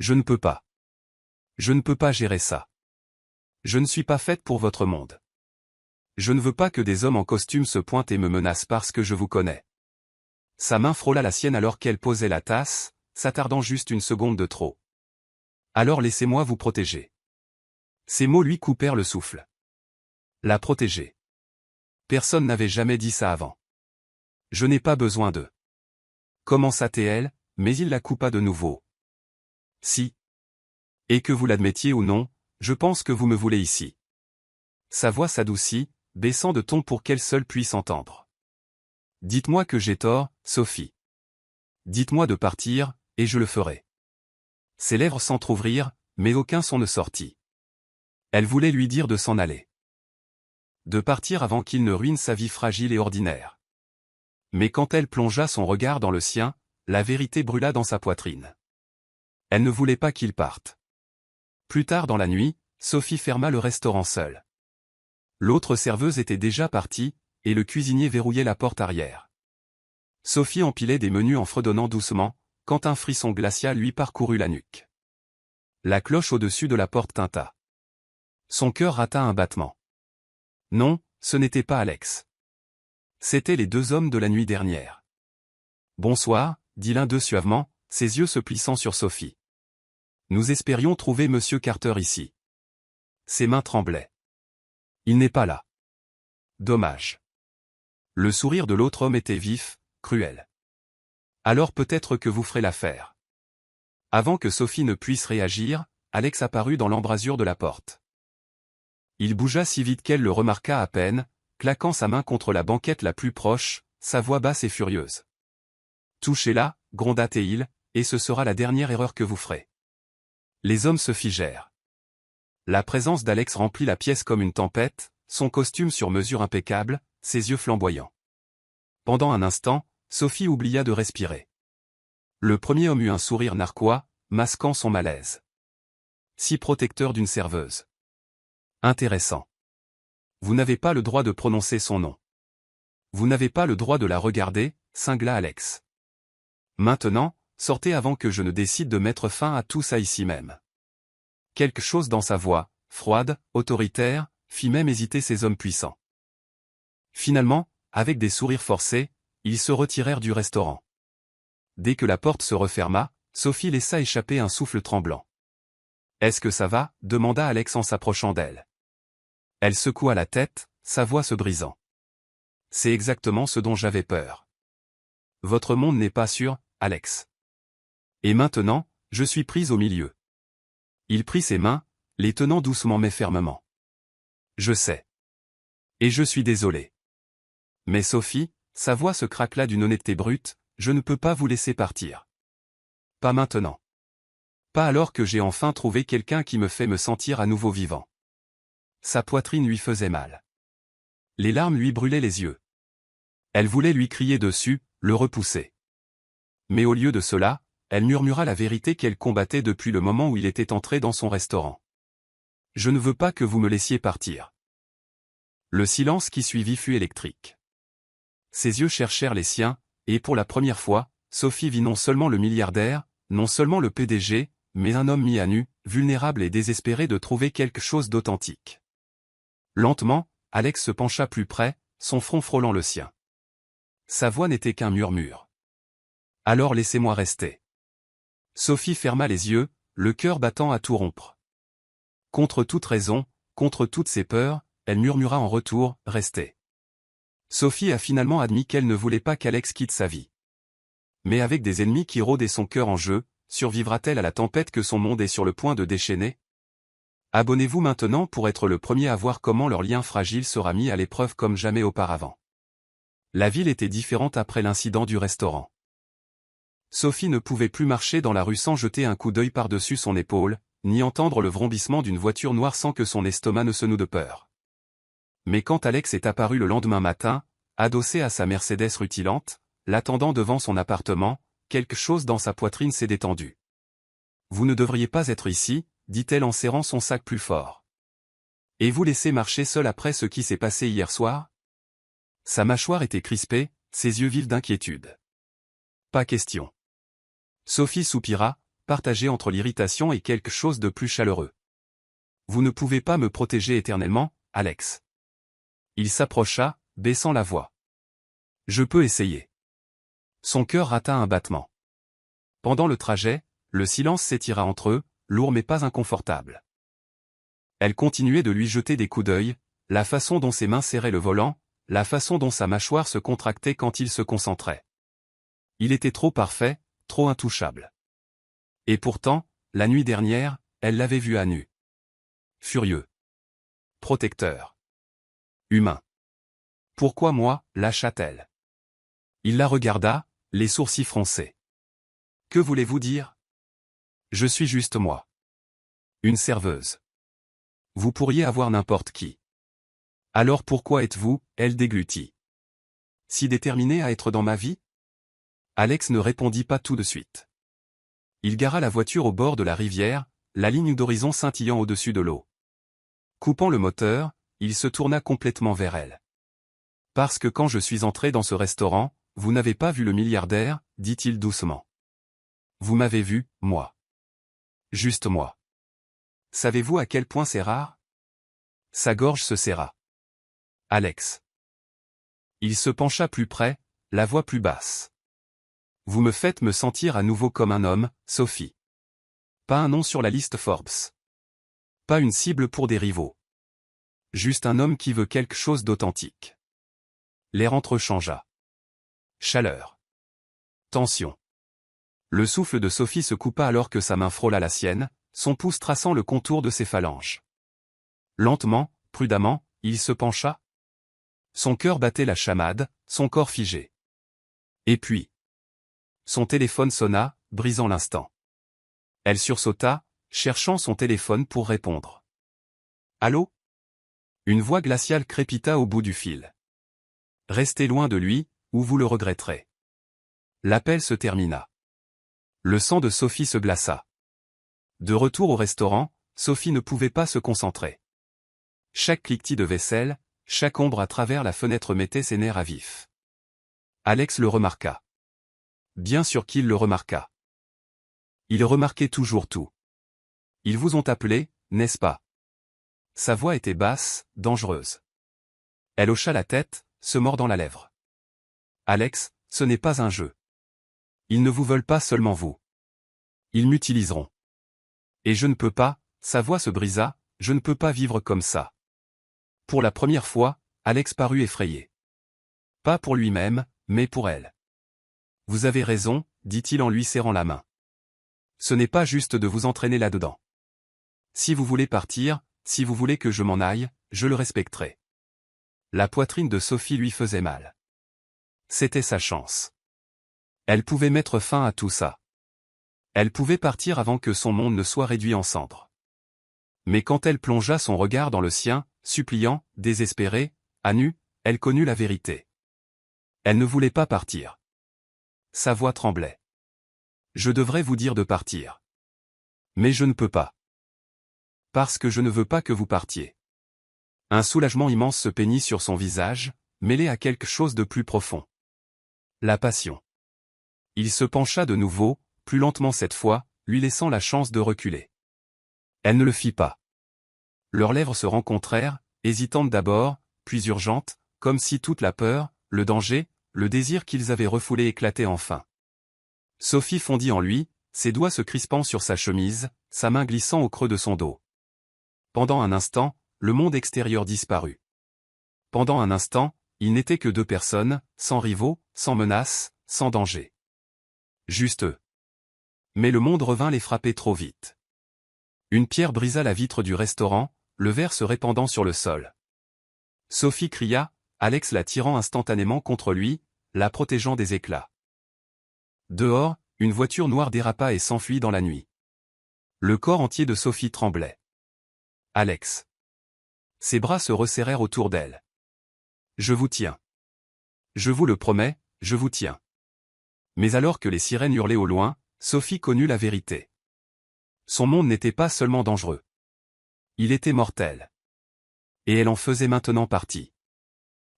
A: Je ne peux pas. Je ne peux pas gérer ça. Je ne suis pas faite pour votre monde. Je ne veux pas que des hommes en costume se pointent et me menacent parce que je vous connais. » Sa main frôla la sienne alors qu'elle posait la tasse, s'attardant juste une seconde de trop. « Alors laissez-moi vous protéger. » Ces mots lui coupèrent le souffle. La protéger. Personne n'avait jamais dit ça avant. « Je n'ai pas besoin d'eux. » Commença-t-elle, mais il la coupa de nouveau. « Si. Et que vous l'admettiez ou non, je pense que vous me voulez ici. » Sa voix s'adoucit, baissant de ton pour qu'elle seule puisse entendre. « Dites-moi que j'ai tort, Sophie. Dites-moi de partir, et je le ferai. » Ses lèvres s'entr'ouvrirent, mais aucun son ne sortit. Elle voulait lui dire de s'en aller. De partir avant qu'il ne ruine sa vie fragile et ordinaire. Mais quand elle plongea son regard dans le sien, la vérité brûla dans sa poitrine. Elle ne voulait pas qu'il parte. Plus tard dans la nuit, Sophie ferma le restaurant seule. L'autre serveuse était déjà partie, et le cuisinier verrouillait la porte arrière. Sophie empilait des menus en fredonnant doucement, quand un frisson glacial lui parcourut la nuque. La cloche au-dessus de la porte tinta. Son cœur rata un battement. Non, ce n'était pas Alex. C'étaient les deux hommes de la nuit dernière. « Bonsoir », dit l'un d'eux suavement, ses yeux se plissant sur Sophie. « Nous espérions trouver Monsieur Carter ici. » Ses mains tremblaient. « Il n'est pas là. » Dommage. Le sourire de l'autre homme était vif, cruel. « Alors peut-être que vous ferez l'affaire. » Avant que Sophie ne puisse réagir, Alex apparut dans l'embrasure de la porte. Il bougea si vite qu'elle le remarqua à peine, claquant sa main contre la banquette la plus proche, sa voix basse et furieuse. « Touchez-la, gronda-t-il, et ce sera la dernière erreur que vous ferez. » Les hommes se figèrent. La présence d'Alex remplit la pièce comme une tempête, son costume sur mesure impeccable, ses yeux flamboyants. Pendant un instant, Sophie oublia de respirer. Le premier homme eut un sourire narquois, masquant son malaise. Si protecteur d'une serveuse. Intéressant. Vous n'avez pas le droit de prononcer son nom. Vous n'avez pas le droit de la regarder, cingla Alex. Maintenant, sortez avant que je ne décide de mettre fin à tout ça ici même. Quelque chose dans sa voix, froide, autoritaire, fit même hésiter ces hommes puissants. Finalement, avec des sourires forcés, ils se retirèrent du restaurant. Dès que la porte se referma, Sophie laissa échapper un souffle tremblant. « Est-ce que ça va » demanda Alex en s'approchant d'elle. Elle secoua la tête, sa voix se brisant. « C'est exactement ce dont j'avais peur. Votre monde n'est pas sûr, Alex. Et maintenant, je suis prise au milieu. » Il prit ses mains, les tenant doucement mais fermement. « Je sais. Et je suis désolé. Mais Sophie, » sa voix se craquela d'une honnêteté brute, « je ne peux pas vous laisser partir. Pas maintenant. Pas alors que j'ai enfin trouvé quelqu'un qui me fait me sentir à nouveau vivant. » Sa poitrine lui faisait mal. Les larmes lui brûlaient les yeux. Elle voulait lui crier dessus, le repousser. Mais au lieu de cela, elle murmura la vérité qu'elle combattait depuis le moment où il était entré dans son restaurant. « Je ne veux pas que vous me laissiez partir. » Le silence qui suivit fut électrique. Ses yeux cherchèrent les siens, et pour la première fois, Sophie vit non seulement le milliardaire, non seulement le PDG, mais un homme mis à nu, vulnérable et désespéré de trouver quelque chose d'authentique. Lentement, Alex se pencha plus près, son front frôlant le sien. Sa voix n'était qu'un murmure. « Alors laissez-moi rester. » Sophie ferma les yeux, le cœur battant à tout rompre. Contre toute raison, contre toutes ses peurs, elle murmura en retour, « Restez. » Sophie a finalement admis qu'elle ne voulait pas qu'Alex quitte sa vie. Mais avec des ennemis qui rôdaient son cœur en jeu, survivra-t-elle à la tempête que son monde est sur le point de déchaîner? Abonnez-vous maintenant pour être le premier à voir comment leur lien fragile sera mis à l'épreuve comme jamais auparavant. La ville était différente après l'incident du restaurant. Sophie ne pouvait plus marcher dans la rue sans jeter un coup d'œil par-dessus son épaule, ni entendre le vrombissement d'une voiture noire sans que son estomac ne se noue de peur. Mais quand Alex est apparu le lendemain matin, adossé à sa Mercedes rutilante, l'attendant devant son appartement, quelque chose dans sa poitrine s'est détendu. « Vous ne devriez pas être ici », dit-elle en serrant son sac plus fort. « Et vous laisser marcher seul après ce qui s'est passé hier soir ?» Sa mâchoire était crispée, ses yeux vifs d'inquiétude. « Pas question. » Sophie soupira, partagée entre l'irritation et quelque chose de plus chaleureux. « Vous ne pouvez pas me protéger éternellement, Alex. » Il s'approcha, baissant la voix. « Je peux essayer. » Son cœur rata un battement. Pendant le trajet, le silence s'étira entre eux, lourd mais pas inconfortable. Elle continuait de lui jeter des coups d'œil, la façon dont ses mains serraient le volant, la façon dont sa mâchoire se contractait quand il se concentrait. Il était trop parfait, trop intouchable. Et pourtant, la nuit dernière, elle l'avait vu à nu. Furieux. Protecteur. Humain. Pourquoi moi, lâcha-t-elle? Il la regarda, les sourcils froncés. Que voulez-vous dire? Je suis juste moi. Une serveuse. Vous pourriez avoir n'importe qui. Alors pourquoi êtes-vous, elle déglutit. Si déterminée à être dans ma vie? Alex ne répondit pas tout de suite. Il gara la voiture au bord de la rivière, la ligne d'horizon scintillant au-dessus de l'eau. Coupant le moteur, il se tourna complètement vers elle. Parce que quand je suis entré dans ce restaurant, vous n'avez pas vu le milliardaire, dit-il doucement. Vous m'avez vu, moi. Juste moi. Savez-vous à quel point c'est rare? Sa gorge se serra. Alex. Il se pencha plus près, la voix plus basse. Vous me faites me sentir à nouveau comme un homme, Sophie. Pas un nom sur la liste Forbes. Pas une cible pour des rivaux. Juste un homme qui veut quelque chose d'authentique. L'air entrechangea. Chaleur. Tension. Le souffle de Sophie se coupa alors que sa main frôla la sienne, son pouce traçant le contour de ses phalanges. Lentement, prudemment, il se pencha. Son cœur battait la chamade, son corps figé. Et puis, son téléphone sonna, brisant l'instant. Elle sursauta, cherchant son téléphone pour répondre. Allô? Une voix glaciale crépita au bout du fil. Restez loin de lui, ou vous le regretterez. L'appel se termina. Le sang de Sophie se glaça. De retour au restaurant, Sophie ne pouvait pas se concentrer. Chaque cliquetis de vaisselle, chaque ombre à travers la fenêtre mettait ses nerfs à vif. Alex le remarqua. Bien sûr qu'il le remarqua. Il remarquait toujours tout. Ils vous ont appelé, n'est-ce pas? sa voix était basse, dangereuse. Elle hocha la tête, se mordant la lèvre. Alex, ce n'est pas un jeu. Ils ne vous veulent pas seulement vous. Ils m'utiliseront. Et je ne peux pas, sa voix se brisa, je ne peux pas vivre comme ça. Pour la première fois, Alex parut effrayé. Pas pour lui-même, mais pour elle. Vous avez raison, dit-il en lui serrant la main. Ce n'est pas juste de vous entraîner là-dedans. Si vous voulez partir, si vous voulez que je m'en aille, je le respecterai. La poitrine de Sophie lui faisait mal. C'était sa chance. Elle pouvait mettre fin à tout ça. Elle pouvait partir avant que son monde ne soit réduit en cendres. Mais quand elle plongea son regard dans le sien, suppliant, désespéré, à nu, elle connut la vérité. Elle ne voulait pas partir. Sa voix tremblait. Je devrais vous dire de partir. Mais je ne peux pas. Parce que je ne veux pas que vous partiez. Un soulagement immense se peignit sur son visage, mêlé à quelque chose de plus profond. La passion. Il se pencha de nouveau, plus lentement cette fois, lui laissant la chance de reculer. Elle ne le fit pas. Leurs lèvres se rencontrèrent, hésitantes d'abord, puis urgentes, comme si toute la peur, le danger, le désir qu'ils avaient refoulé éclatait enfin. Sophie fondit en lui, ses doigts se crispant sur sa chemise, sa main glissant au creux de son dos. Pendant un instant, le monde extérieur disparut. Pendant un instant, ils n'étaient que deux personnes, sans rivaux, sans menaces, sans danger. Juste eux. Mais le monde revint les frapper trop vite. Une pierre brisa la vitre du restaurant, le verre se répandant sur le sol. Sophie cria, Alex la tirant instantanément contre lui, la protégeant des éclats. Dehors, une voiture noire dérapa et s'enfuit dans la nuit. Le corps entier de Sophie tremblait. Alex. Ses bras se resserrèrent autour d'elle. Je vous tiens. Je vous le promets, je vous tiens. Mais alors que les sirènes hurlaient au loin, Sophie connut la vérité. Son monde n'était pas seulement dangereux. Il était mortel. Et elle en faisait maintenant partie.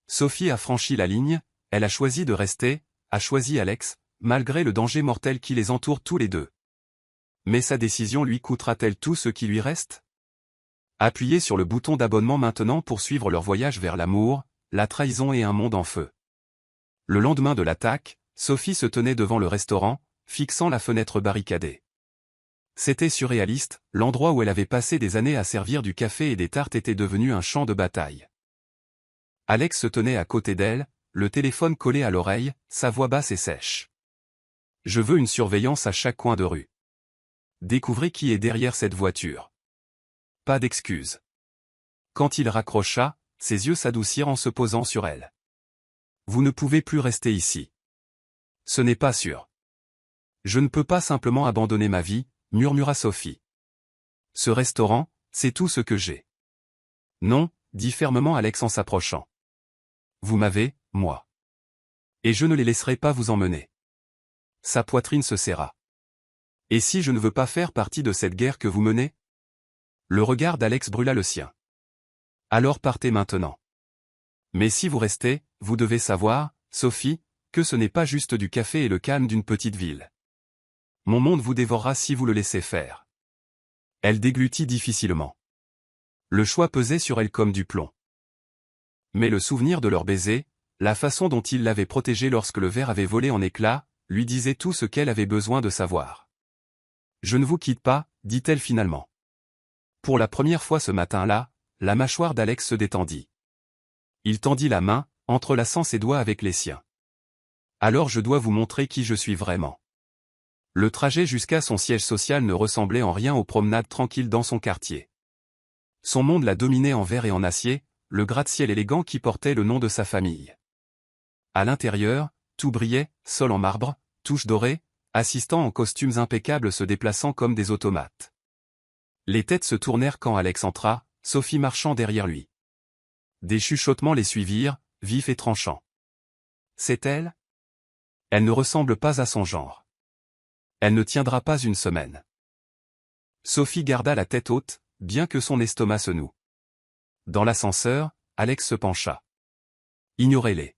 A: Sophie a franchi la ligne, elle a choisi de rester, a choisi Alex, malgré le danger mortel qui les entoure tous les deux. Mais sa décision lui coûtera-t-elle tout ce qui lui reste? Appuyez sur le bouton d'abonnement maintenant pour suivre leur voyage vers l'amour, la trahison et un monde en feu. Le lendemain de l'attaque, Sophie se tenait devant le restaurant, fixant la fenêtre barricadée. C'était surréaliste, l'endroit où elle avait passé des années à servir du café et des tartes était devenu un champ de bataille. Alex se tenait à côté d'elle, le téléphone collé à l'oreille, sa voix basse et sèche. Je veux une surveillance à chaque coin de rue. Découvrez qui est derrière cette voiture. Pas d'excuses. Quand il raccrocha, ses yeux s'adoucirent en se posant sur elle. Vous ne pouvez plus rester ici. Ce n'est pas sûr. Je ne peux pas simplement abandonner ma vie, murmura Sophie. Ce restaurant, c'est tout ce que j'ai. Non, dit fermement Alex en s'approchant. Vous m'avez, moi. Et je ne les laisserai pas vous emmener. Sa poitrine se serra. Et si je ne veux pas faire partie de cette guerre que vous menez? Le regard d'Alex brûla le sien. Alors partez maintenant. Mais si vous restez, vous devez savoir, Sophie, que ce n'est pas juste du café et le calme d'une petite ville. Mon monde vous dévorera si vous le laissez faire. Elle déglutit difficilement. Le choix pesait sur elle comme du plomb. Mais le souvenir de leur baiser, la façon dont il l'avait protégée lorsque le verre avait volé en éclats, lui disait tout ce qu'elle avait besoin de savoir. Je ne vous quitte pas, dit-elle finalement. Pour la première fois ce matin-là, la mâchoire d'Alex se détendit. Il tendit la main, entrelaçant ses doigts avec les siens. Alors je dois vous montrer qui je suis vraiment. Le trajet jusqu'à son siège social ne ressemblait en rien aux promenades tranquilles dans son quartier. Son monde la dominait en verre et en acier, le gratte-ciel élégant qui portait le nom de sa famille. À l'intérieur, tout brillait, sol en marbre, touches dorées, assistants en costumes impeccables se déplaçant comme des automates. Les têtes se tournèrent quand Alex entra, Sophie marchant derrière lui. Des chuchotements les suivirent, vifs et tranchants. C'est elle? Elle ne ressemble pas à son genre. Elle ne tiendra pas une semaine. Sophie garda la tête haute, bien que son estomac se noue. Dans l'ascenseur, Alex se pencha. Ignorez-les.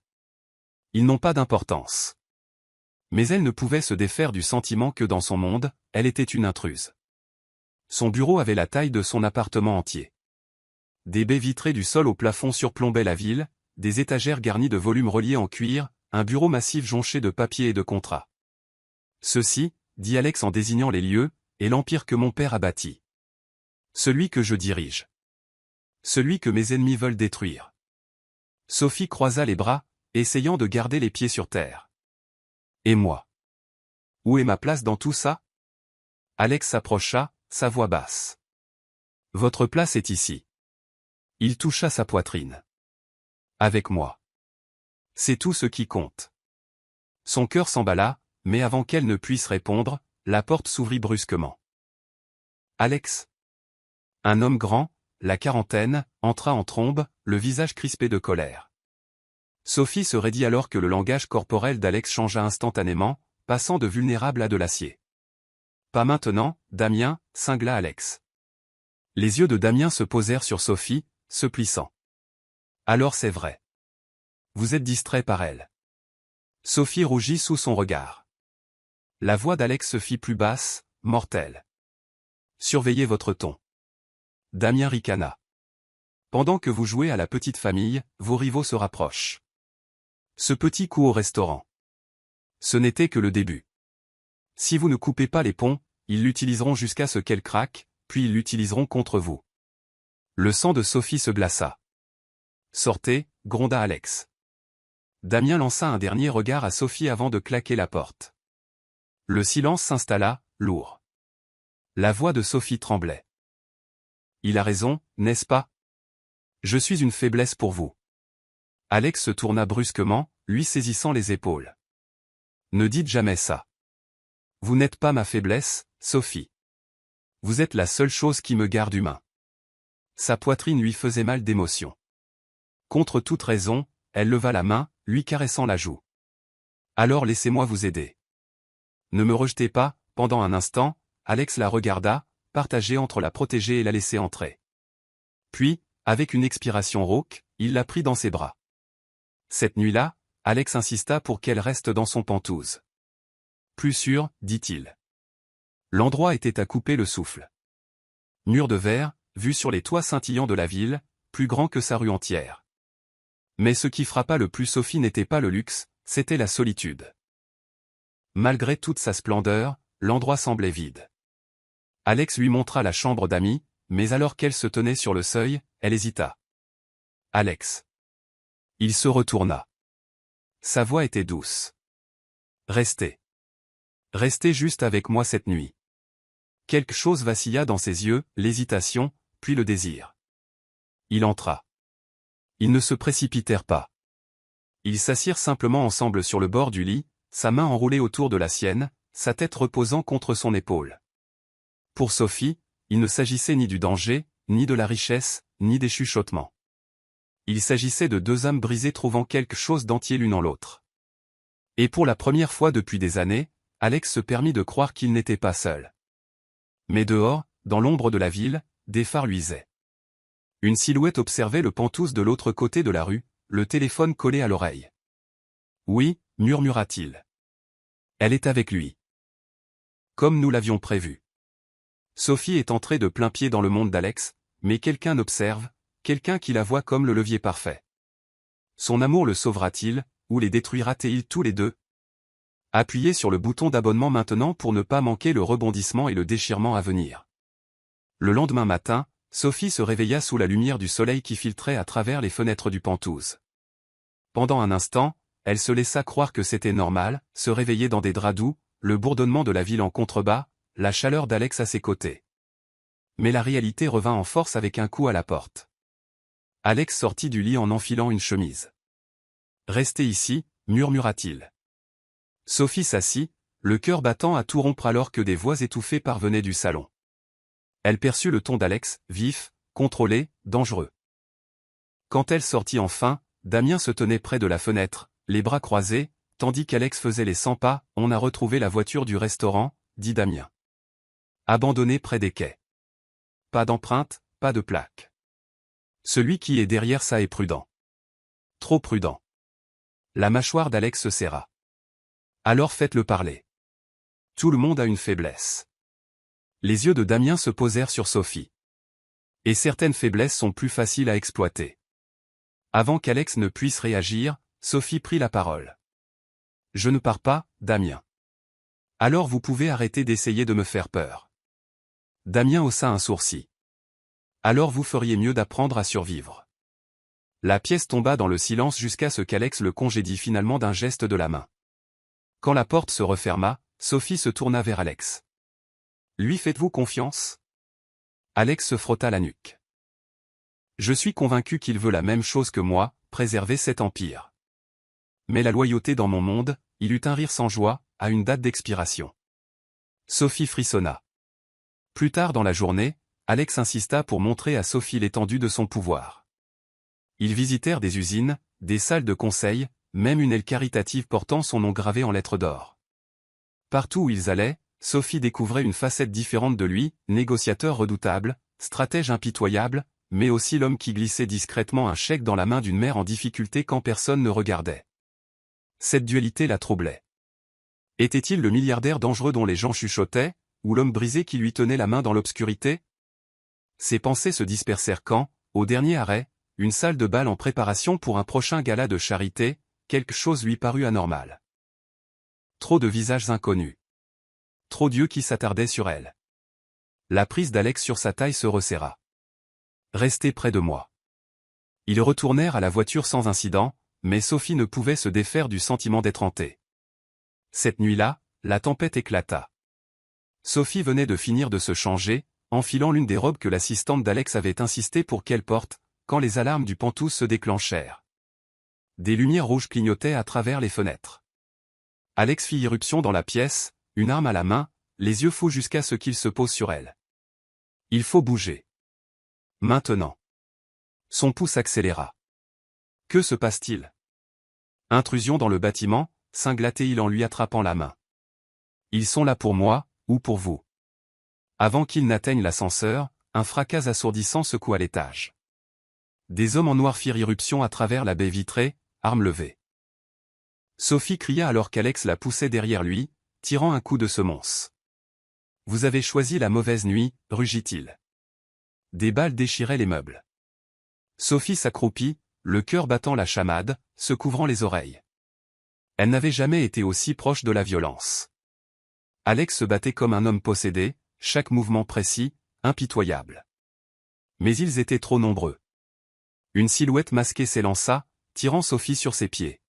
A: Ils n'ont pas d'importance. Mais elle ne pouvait se défaire du sentiment que dans son monde, elle était une intruse. Son bureau avait la taille de son appartement entier. Des baies vitrées du sol au plafond surplombaient la ville, des étagères garnies de volumes reliés en cuir, un bureau massif jonché de papiers et de contrats. Ceci, dit Alex en désignant les lieux, est l'empire que mon père a bâti. Celui que je dirige. Celui que mes ennemis veulent détruire. Sophie croisa les bras, essayant de garder les pieds sur terre. Et moi? Où est ma place dans tout ça? Alex s'approcha, sa voix basse. Votre place est ici. Il toucha sa poitrine. Avec moi. C'est tout ce qui compte. Son cœur s'emballa, mais avant qu'elle ne puisse répondre, la porte s'ouvrit brusquement. Alex. Un homme grand, la quarantaine, entra en trombe, le visage crispé de colère. Sophie se raidit alors que le langage corporel d'Alex changea instantanément, passant de vulnérable à de l'acier. Pas maintenant, Damien, cingla Alex. Les yeux de Damien se posèrent sur Sophie, se plissant. Alors c'est vrai. Vous êtes distrait par elle. Sophie rougit sous son regard. La voix d'Alex se fit plus basse, mortelle. Surveillez votre ton. Damien ricana. Pendant que vous jouez à la petite famille, vos rivaux se rapprochent. Ce petit coup au restaurant. Ce n'était que le début. Si vous ne coupez pas les ponts, ils l'utiliseront jusqu'à ce qu'elle craque, puis ils l'utiliseront contre vous. Le sang de Sophie se glaça. Sortez, gronda Alex. Damien lança un dernier regard à Sophie avant de claquer la porte. Le silence s'installa, lourd. La voix de Sophie tremblait. Il a raison, n'est-ce pas? Je suis une faiblesse pour vous. Alex se tourna brusquement, lui saisissant les épaules. Ne dites jamais ça. Vous n'êtes pas ma faiblesse, Sophie. Vous êtes la seule chose qui me garde humain. Sa poitrine lui faisait mal d'émotion. Contre toute raison, elle leva la main, lui caressant la joue. Alors laissez-moi vous aider. Ne me rejetez pas. Pendant un instant, Alex la regarda, partagée entre la protéger et la laisser entrer. Puis, avec une expiration rauque, il la prit dans ses bras. Cette nuit-là, Alex insista pour qu'elle reste dans son pantouse. Plus sûr, dit-il. L'endroit était à couper le souffle. Mur de verre, vue sur les toits scintillants de la ville, plus grand que sa rue entière. Mais ce qui frappa le plus Sophie n'était pas le luxe, c'était la solitude. Malgré toute sa splendeur, l'endroit semblait vide. Alex lui montra la chambre d'amis, mais alors qu'elle se tenait sur le seuil, elle hésita. Alex. Il se retourna. Sa voix était douce. Restez. Restez juste avec moi cette nuit. Quelque chose vacilla dans ses yeux, l'hésitation, puis le désir. Il entra. Ils ne se précipitèrent pas. Ils s'assirent simplement ensemble sur le bord du lit, sa main enroulée autour de la sienne, sa tête reposant contre son épaule. Pour Sophie, il ne s'agissait ni du danger, ni de la richesse, ni des chuchotements. Il s'agissait de deux âmes brisées trouvant quelque chose d'entier l'une en l'autre. Et pour la première fois depuis des années, Alex se permit de croire qu'il n'était pas seul. Mais dehors, dans l'ombre de la ville, des phares luisaient. Une silhouette observait le Pantouse de l'autre côté de la rue, le téléphone collé à l'oreille. Oui, murmura-t-il. Elle est avec lui. Comme nous l'avions prévu. Sophie est entrée de plein pied dans le monde d'Alex, mais quelqu'un observe, quelqu'un qui la voit comme le levier parfait. Son amour le sauvera-t-il, ou les détruira-t-il tous les deux? Appuyez sur le bouton d'abonnement maintenant pour ne pas manquer le rebondissement et le déchirement à venir. Le lendemain matin, Sophie se réveilla sous la lumière du soleil qui filtrait à travers les fenêtres du Pantouse. Pendant un instant, elle se laissa croire que c'était normal, se réveiller dans des draps doux, le bourdonnement de la ville en contrebas, la chaleur d'Alex à ses côtés. Mais la réalité revint en force avec un coup à la porte. Alex sortit du lit en enfilant une chemise. « Restez ici », murmura-t-il. Sophie s'assit, le cœur battant à tout rompre alors que des voix étouffées parvenaient du salon. Elle perçut le ton d'Alex, vif, contrôlé, dangereux. Quand elle sortit enfin, Damien se tenait près de la fenêtre, les bras croisés, tandis qu'Alex faisait les 100 pas. « On a retrouvé la voiture du restaurant », dit Damien. Abandonnée près des quais. Pas d'empreinte, pas de plaque. Celui qui est derrière ça est prudent. Trop prudent. La mâchoire d'Alex se serra. Alors faites-le parler. Tout le monde a une faiblesse. Les yeux de Damien se posèrent sur Sophie. Et certaines faiblesses sont plus faciles à exploiter. Avant qu'Alex ne puisse réagir, Sophie prit la parole. Je ne pars pas, Damien. Alors vous pouvez arrêter d'essayer de me faire peur. Damien haussa un sourcil. Alors vous feriez mieux d'apprendre à survivre. La pièce tomba dans le silence jusqu'à ce qu'Alex le congédie finalement d'un geste de la main. Quand la porte se referma, Sophie se tourna vers Alex. Lui faites-vous confiance? Alex se frotta la nuque. Je suis convaincu qu'il veut la même chose que moi, préserver cet empire. Mais la loyauté dans mon monde, il eut un rire sans joie, à une date d'expiration. Sophie frissonna. Plus tard dans la journée, Alex insista pour montrer à Sophie l'étendue de son pouvoir. Ils visitèrent des usines, des salles de conseil, même une aile caritative portant son nom gravé en lettres d'or. Partout où ils allaient, Sophie découvrait une facette différente de lui, négociateur redoutable, stratège impitoyable, mais aussi l'homme qui glissait discrètement un chèque dans la main d'une mère en difficulté quand personne ne regardait. Cette dualité la troublait. Était-il le milliardaire dangereux dont les gens chuchotaient, ou l'homme brisé qui lui tenait la main dans l'obscurité? Ses pensées se dispersèrent quand, au dernier arrêt, une salle de bal en préparation pour un prochain gala de charité, quelque chose lui parut anormal. Trop de visages inconnus. Trop d'yeux qui s'attardaient sur elle. La prise d'Alex sur sa taille se resserra. Restez près de moi. Ils retournèrent à la voiture sans incident, mais Sophie ne pouvait se défaire du sentiment d'être hantée. Cette nuit-là, la tempête éclata. Sophie venait de finir de se changer, enfilant l'une des robes que l'assistante d'Alex avait insisté pour qu'elle porte, quand les alarmes du Penthouse se déclenchèrent. Des lumières rouges clignotaient à travers les fenêtres. Alex fit irruption dans la pièce, une arme à la main, les yeux fous jusqu'à ce qu'il se pose sur elle. Il faut bouger. Maintenant. Son pouce accéléra. Que se passe-t-il? Intrusion dans le bâtiment, cingla-t-il en lui attrapant la main. Ils sont là pour moi, ou pour vous. Avant qu'ils n'atteignent l'ascenseur, un fracas assourdissant secoua l'étage. Des hommes en noir firent irruption à travers la baie vitrée, armes levées. Sophie cria alors qu'Alex la poussait derrière lui, tirant un coup de semonce. Vous avez choisi la mauvaise nuit, rugit-il. Des balles déchiraient les meubles. Sophie s'accroupit, le cœur battant la chamade, se couvrant les oreilles. Elle n'avait jamais été aussi proche de la violence. Alex se battait comme un homme possédé, chaque mouvement précis, impitoyable. Mais ils étaient trop nombreux. Une silhouette masquée s'élança, tirant Sophie sur ses pieds.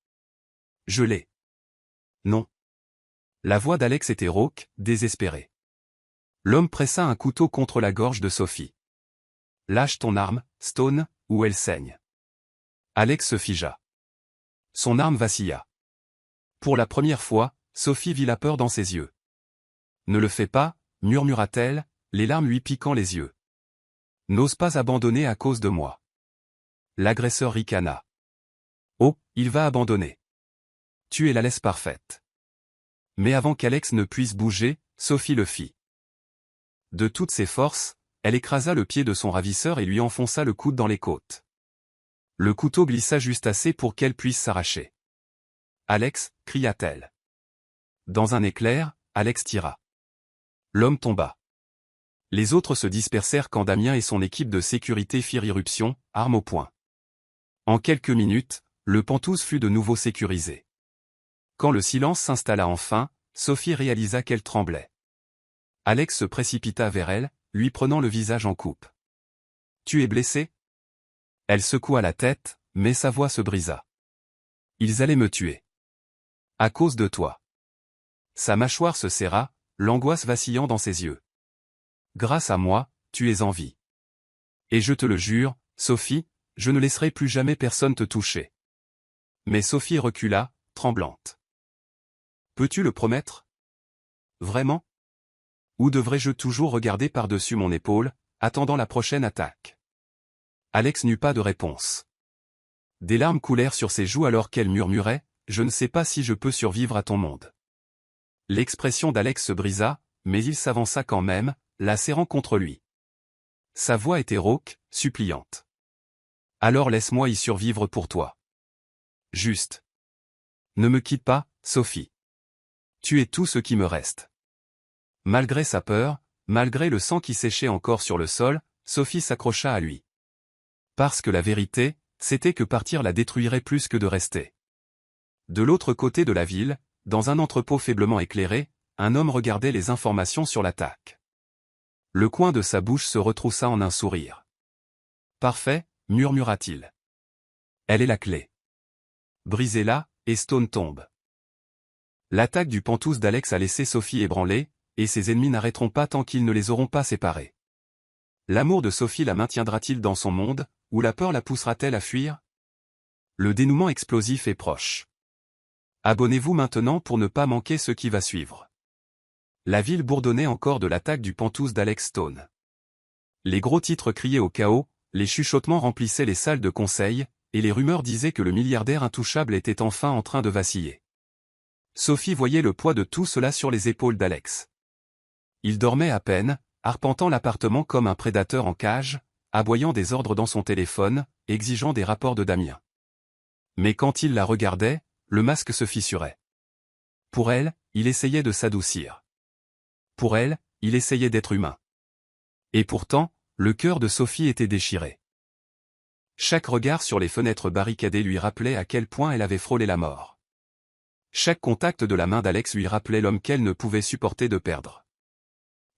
A: Je l'ai. Non. La voix d'Alex était rauque, désespérée. L'homme pressa un couteau contre la gorge de Sophie. Lâche ton arme, Stone, ou elle saigne. Alex se figea. Son arme vacilla. Pour la première fois, Sophie vit la peur dans ses yeux. Ne le fais pas, murmura-t-elle, les larmes lui piquant les yeux. N'ose pas abandonner à cause de moi. L'agresseur ricana. Oh, il va abandonner. Tu es la laisse parfaite. Mais avant qu'Alex ne puisse bouger, Sophie le fit. De toutes ses forces, elle écrasa le pied de son ravisseur et lui enfonça le coude dans les côtes. Le couteau glissa juste assez pour qu'elle puisse s'arracher. Alex, cria-t-elle. Dans un éclair, Alex tira. L'homme tomba. Les autres se dispersèrent quand Damien et son équipe de sécurité firent irruption, armes au poing. En quelques minutes, le Penthouse fut de nouveau sécurisé. Quand le silence s'installa enfin, Sophie réalisa qu'elle tremblait. Alex se précipita vers elle, lui prenant le visage en coupe. « Tu es blessé ?» Elle secoua la tête, mais sa voix se brisa. « Ils allaient me tuer. À cause de toi. » Sa mâchoire se serra, l'angoisse vacillant dans ses yeux. « Grâce à moi, tu es en vie. Et je te le jure, Sophie, je ne laisserai plus jamais personne te toucher. » Mais Sophie recula, tremblante. « Peux-tu le promettre? Vraiment? Ou devrais-je toujours regarder par-dessus mon épaule, attendant la prochaine attaque? » Alex n'eut pas de réponse. Des larmes coulèrent sur ses joues alors qu'elle murmurait, « Je ne sais pas si je peux survivre à ton monde. » L'expression d'Alex se brisa, mais il s'avança quand même, la serrant contre lui. Sa voix était rauque, suppliante. « Alors laisse-moi y survivre pour toi. Juste. Ne me quitte pas, Sophie. Tu es tout ce qui me reste. » Malgré sa peur, malgré le sang qui séchait encore sur le sol, Sophie s'accrocha à lui. Parce que la vérité, c'était que partir la détruirait plus que de rester. De l'autre côté de la ville, dans un entrepôt faiblement éclairé, un homme regardait les informations sur l'attaque. Le coin de sa bouche se retroussa en un sourire. « Parfait », murmura-t-il. « Elle est la clé. » Brisez-la, et Stone tombe. L'attaque du Pantouse d'Alex a laissé Sophie ébranlée, et ses ennemis n'arrêteront pas tant qu'ils ne les auront pas séparés. L'amour de Sophie la maintiendra-t-il dans son monde, ou la peur la poussera-t-elle à fuir? Le dénouement explosif est proche. Abonnez-vous maintenant pour ne pas manquer ce qui va suivre. La ville bourdonnait encore de l'attaque du Pantouse d'Alex Stone. Les gros titres criaient au chaos, les chuchotements remplissaient les salles de conseil, et les rumeurs disaient que le milliardaire intouchable était enfin en train de vaciller. Sophie voyait le poids de tout cela sur les épaules d'Alex. Il dormait à peine, arpentant l'appartement comme un prédateur en cage, aboyant des ordres dans son téléphone, exigeant des rapports de Damien. Mais quand il la regardait, le masque se fissurait. Pour elle, il essayait de s'adoucir. Pour elle, il essayait d'être humain. Et pourtant, le cœur de Sophie était déchiré. Chaque regard sur les fenêtres barricadées lui rappelait à quel point elle avait frôlé la mort. Chaque contact de la main d'Alex lui rappelait l'homme qu'elle ne pouvait supporter de perdre.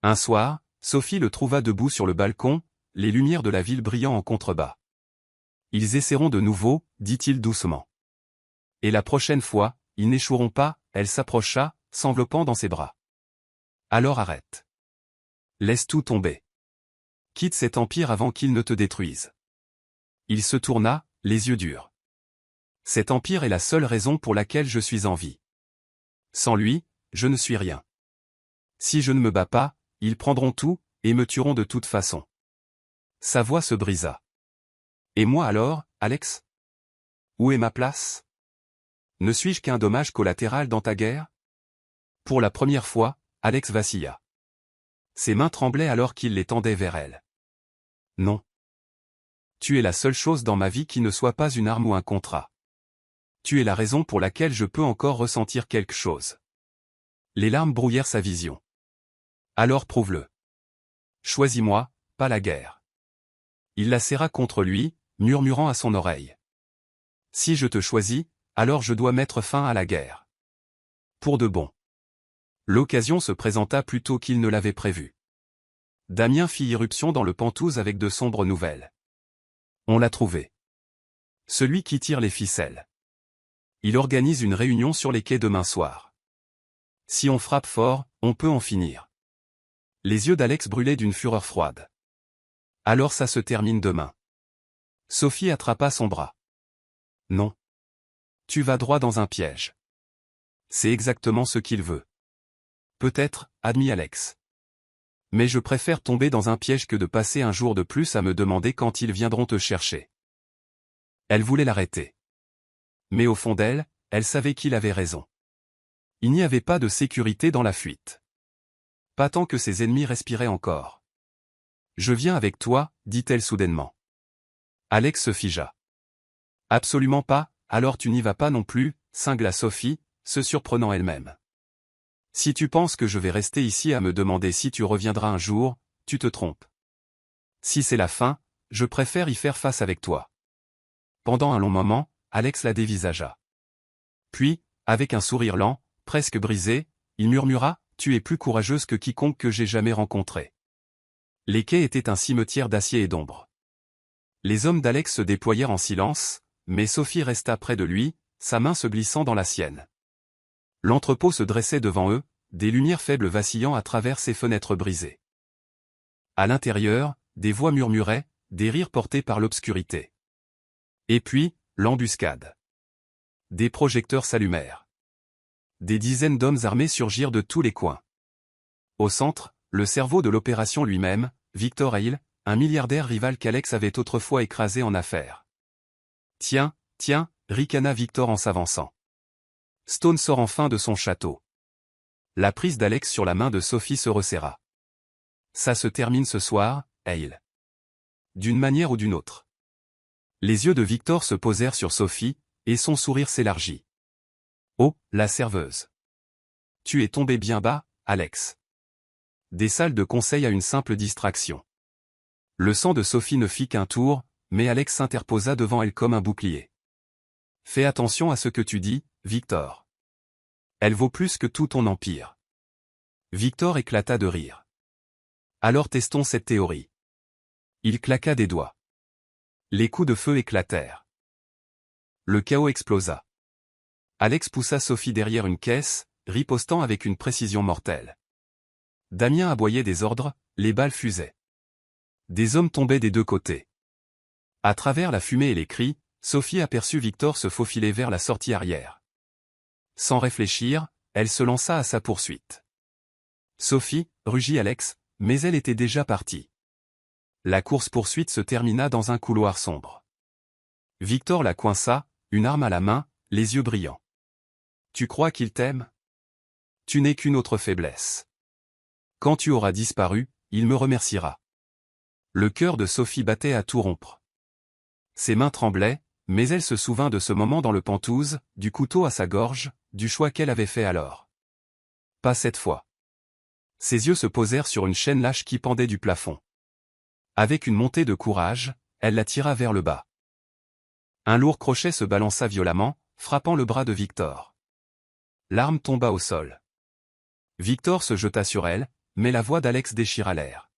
A: Un soir, Sophie le trouva debout sur le balcon, les lumières de la ville brillant en contrebas. « Ils essaieront de nouveau, dit-il doucement. Et la prochaine fois, ils n'échoueront pas, » elle s'approcha, s'enveloppant dans ses bras. « Alors arrête. Laisse tout tomber. Quitte cet empire avant qu'il ne te détruise. » Il se tourna, les yeux durs. « Cet empire est la seule raison pour laquelle je suis en vie. Sans lui, je ne suis rien. Si je ne me bats pas, ils prendront tout, et me tueront de toute façon. » Sa voix se brisa. « Et moi alors, Alex? Où est ma place? Ne suis-je qu'un dommage collatéral dans ta guerre? » Pour la première fois, Alex vacilla. Ses mains tremblaient alors qu'il les tendait vers elle. « Non. Tu es la seule chose dans ma vie qui ne soit pas une arme ou un contrat. Tu es la raison pour laquelle je peux encore ressentir quelque chose. » Les larmes brouillèrent sa vision. « Alors prouve-le. Choisis-moi, pas la guerre. » Il la serra contre lui, murmurant à son oreille. « Si je te choisis, alors je dois mettre fin à la guerre. Pour de bon. » L'occasion se présenta plus tôt qu'il ne l'avait prévu. Damien fit irruption dans le Pantouse avec de sombres nouvelles. On l'a trouvé. Celui qui tire les ficelles. Il organise une réunion sur les quais demain soir. Si on frappe fort, on peut en finir. Les yeux d'Alex brûlaient d'une fureur froide. Alors ça se termine demain. Sophie attrapa son bras. Non. Tu vas droit dans un piège. C'est exactement ce qu'il veut. Peut-être, admit Alex. Mais je préfère tomber dans un piège que de passer un jour de plus à me demander quand ils viendront te chercher. Elle voulait l'arrêter. Mais au fond d'elle, elle savait qu'il avait raison. Il n'y avait pas de sécurité dans la fuite. Pas tant que ses ennemis respiraient encore. Je viens avec toi, dit-elle soudainement. Alex se figea. Absolument pas, alors tu n'y vas pas non plus, cingla Sophie, se surprenant elle-même. Si tu penses que je vais rester ici à me demander si tu reviendras un jour, tu te trompes. Si c'est la fin, je préfère y faire face avec toi. Pendant un long moment, Alex la dévisagea. Puis, avec un sourire lent, presque brisé, il murmura, « Tu es plus courageuse que quiconque que j'ai jamais rencontré. » Les quais étaient un cimetière d'acier et d'ombre. Les hommes d'Alex se déployèrent en silence, mais Sophie resta près de lui, sa main se glissant dans la sienne. L'entrepôt se dressait devant eux, des lumières faibles vacillant à travers ses fenêtres brisées. À l'intérieur, des voix murmuraient, des rires portés par l'obscurité. Et puis, l'embuscade. Des projecteurs s'allumèrent. Des dizaines d'hommes armés surgirent de tous les coins. Au centre, le cerveau de l'opération lui-même, Victor Hale, un milliardaire rival qu'Alex avait autrefois écrasé en affaires. « Tiens, tiens » ricana Victor en s'avançant. Stone sort enfin de son château. La prise d'Alex sur la main de Sophie se resserra. Ça se termine ce soir, Hale. D'une manière ou d'une autre. Les yeux de Victor se posèrent sur Sophie, et son sourire s'élargit. Oh, la serveuse. Tu es tombé bien bas, Alex. Des salles de conseil à une simple distraction. Le sang de Sophie ne fit qu'un tour, mais Alex s'interposa devant elle comme un bouclier. « Fais attention à ce que tu dis, Victor. Elle vaut plus que tout ton empire. » Victor éclata de rire. « Alors testons cette théorie. » Il claqua des doigts. Les coups de feu éclatèrent. Le chaos explosa. Alex poussa Sophie derrière une caisse, ripostant avec une précision mortelle. Damien aboyait des ordres, les balles fusaient. Des hommes tombaient des deux côtés. À travers la fumée et les cris, Sophie aperçut Victor se faufiler vers la sortie arrière. Sans réfléchir, elle se lança à sa poursuite. Sophie, rugit Alex, mais elle était déjà partie. La course-poursuite se termina dans un couloir sombre. Victor la coinça, une arme à la main, les yeux brillants. « Tu crois qu'il t'aime ? Tu n'es qu'une autre faiblesse. Quand tu auras disparu, il me remerciera. » Le cœur de Sophie battait à tout rompre. Ses mains tremblaient, mais elle se souvint de ce moment dans le Penthouse, du couteau à sa gorge, du choix qu'elle avait fait alors. Pas cette fois. Ses yeux se posèrent sur une chaîne lâche qui pendait du plafond. Avec une montée de courage, elle la tira vers le bas. Un lourd crochet se balança violemment, frappant le bras de Victor. L'arme tomba au sol. Victor se jeta sur elle, mais la voix d'Alex déchira l'air.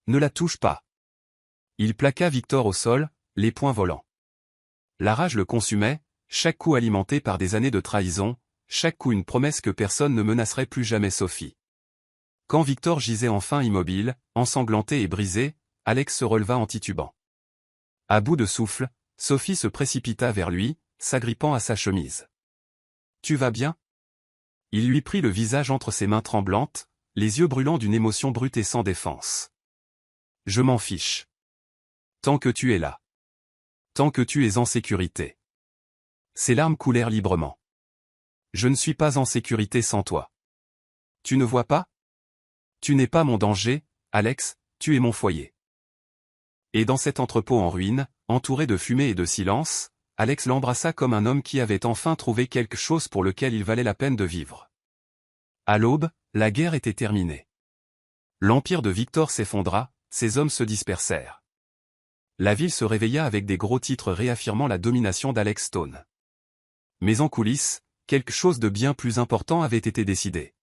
A: « Ne la touche pas !» Il plaqua Victor au sol, les poings volants. La rage le consumait, chaque coup alimenté par des années de trahison, chaque coup une promesse que personne ne menacerait plus jamais Sophie. Quand Victor gisait enfin immobile, ensanglanté et brisé, Alex se releva en titubant. À bout de souffle, Sophie se précipita vers lui, s'agrippant à sa chemise. « Tu vas bien ?» Il lui prit le visage entre ses mains tremblantes, les yeux brûlants d'une émotion brute et sans défense. « Je m'en fiche. Tant que tu es là. Tant que tu es en sécurité. » Ses larmes coulèrent librement. « Je ne suis pas en sécurité sans toi. Tu ne vois pas ? Tu n'es pas mon danger, Alex, tu es mon foyer. » Et dans cet entrepôt en ruine, entouré de fumée et de silence, Alex l'embrassa comme un homme qui avait enfin trouvé quelque chose pour lequel il valait la peine de vivre. À l'aube, la guerre était terminée. L'empire de Victor s'effondra, ses hommes se dispersèrent. La ville se réveilla avec des gros titres réaffirmant la domination d'Alex Stone. Mais en coulisses, quelque chose de bien plus important avait été décidé.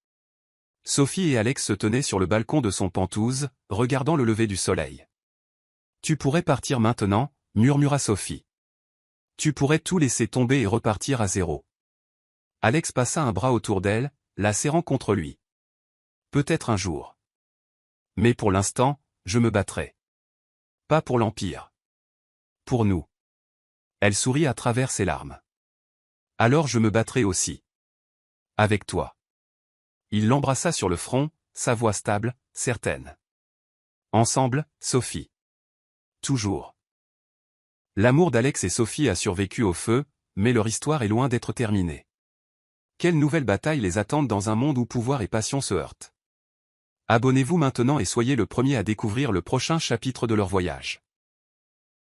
A: Sophie et Alex se tenaient sur le balcon de son Penthouse, regardant le lever du soleil. « Tu pourrais partir maintenant, » murmura Sophie. « Tu pourrais tout laisser tomber et repartir à zéro. » Alex passa un bras autour d'elle, la serrant contre lui. « Peut-être un jour. Mais pour l'instant, je me battrai. Pas pour l'Empire. Pour nous. » Elle sourit à travers ses larmes. « Alors je me battrai aussi. Avec toi. » Il l'embrassa sur le front, sa voix stable, certaine. « Ensemble, Sophie. Toujours. » L'amour d'Alex et Sophie a survécu au feu, mais leur histoire est loin d'être terminée. Quelles nouvelles batailles les attendent dans un monde où pouvoir et passion se heurtent? Abonnez-vous maintenant et soyez le premier à découvrir le prochain chapitre de leur voyage.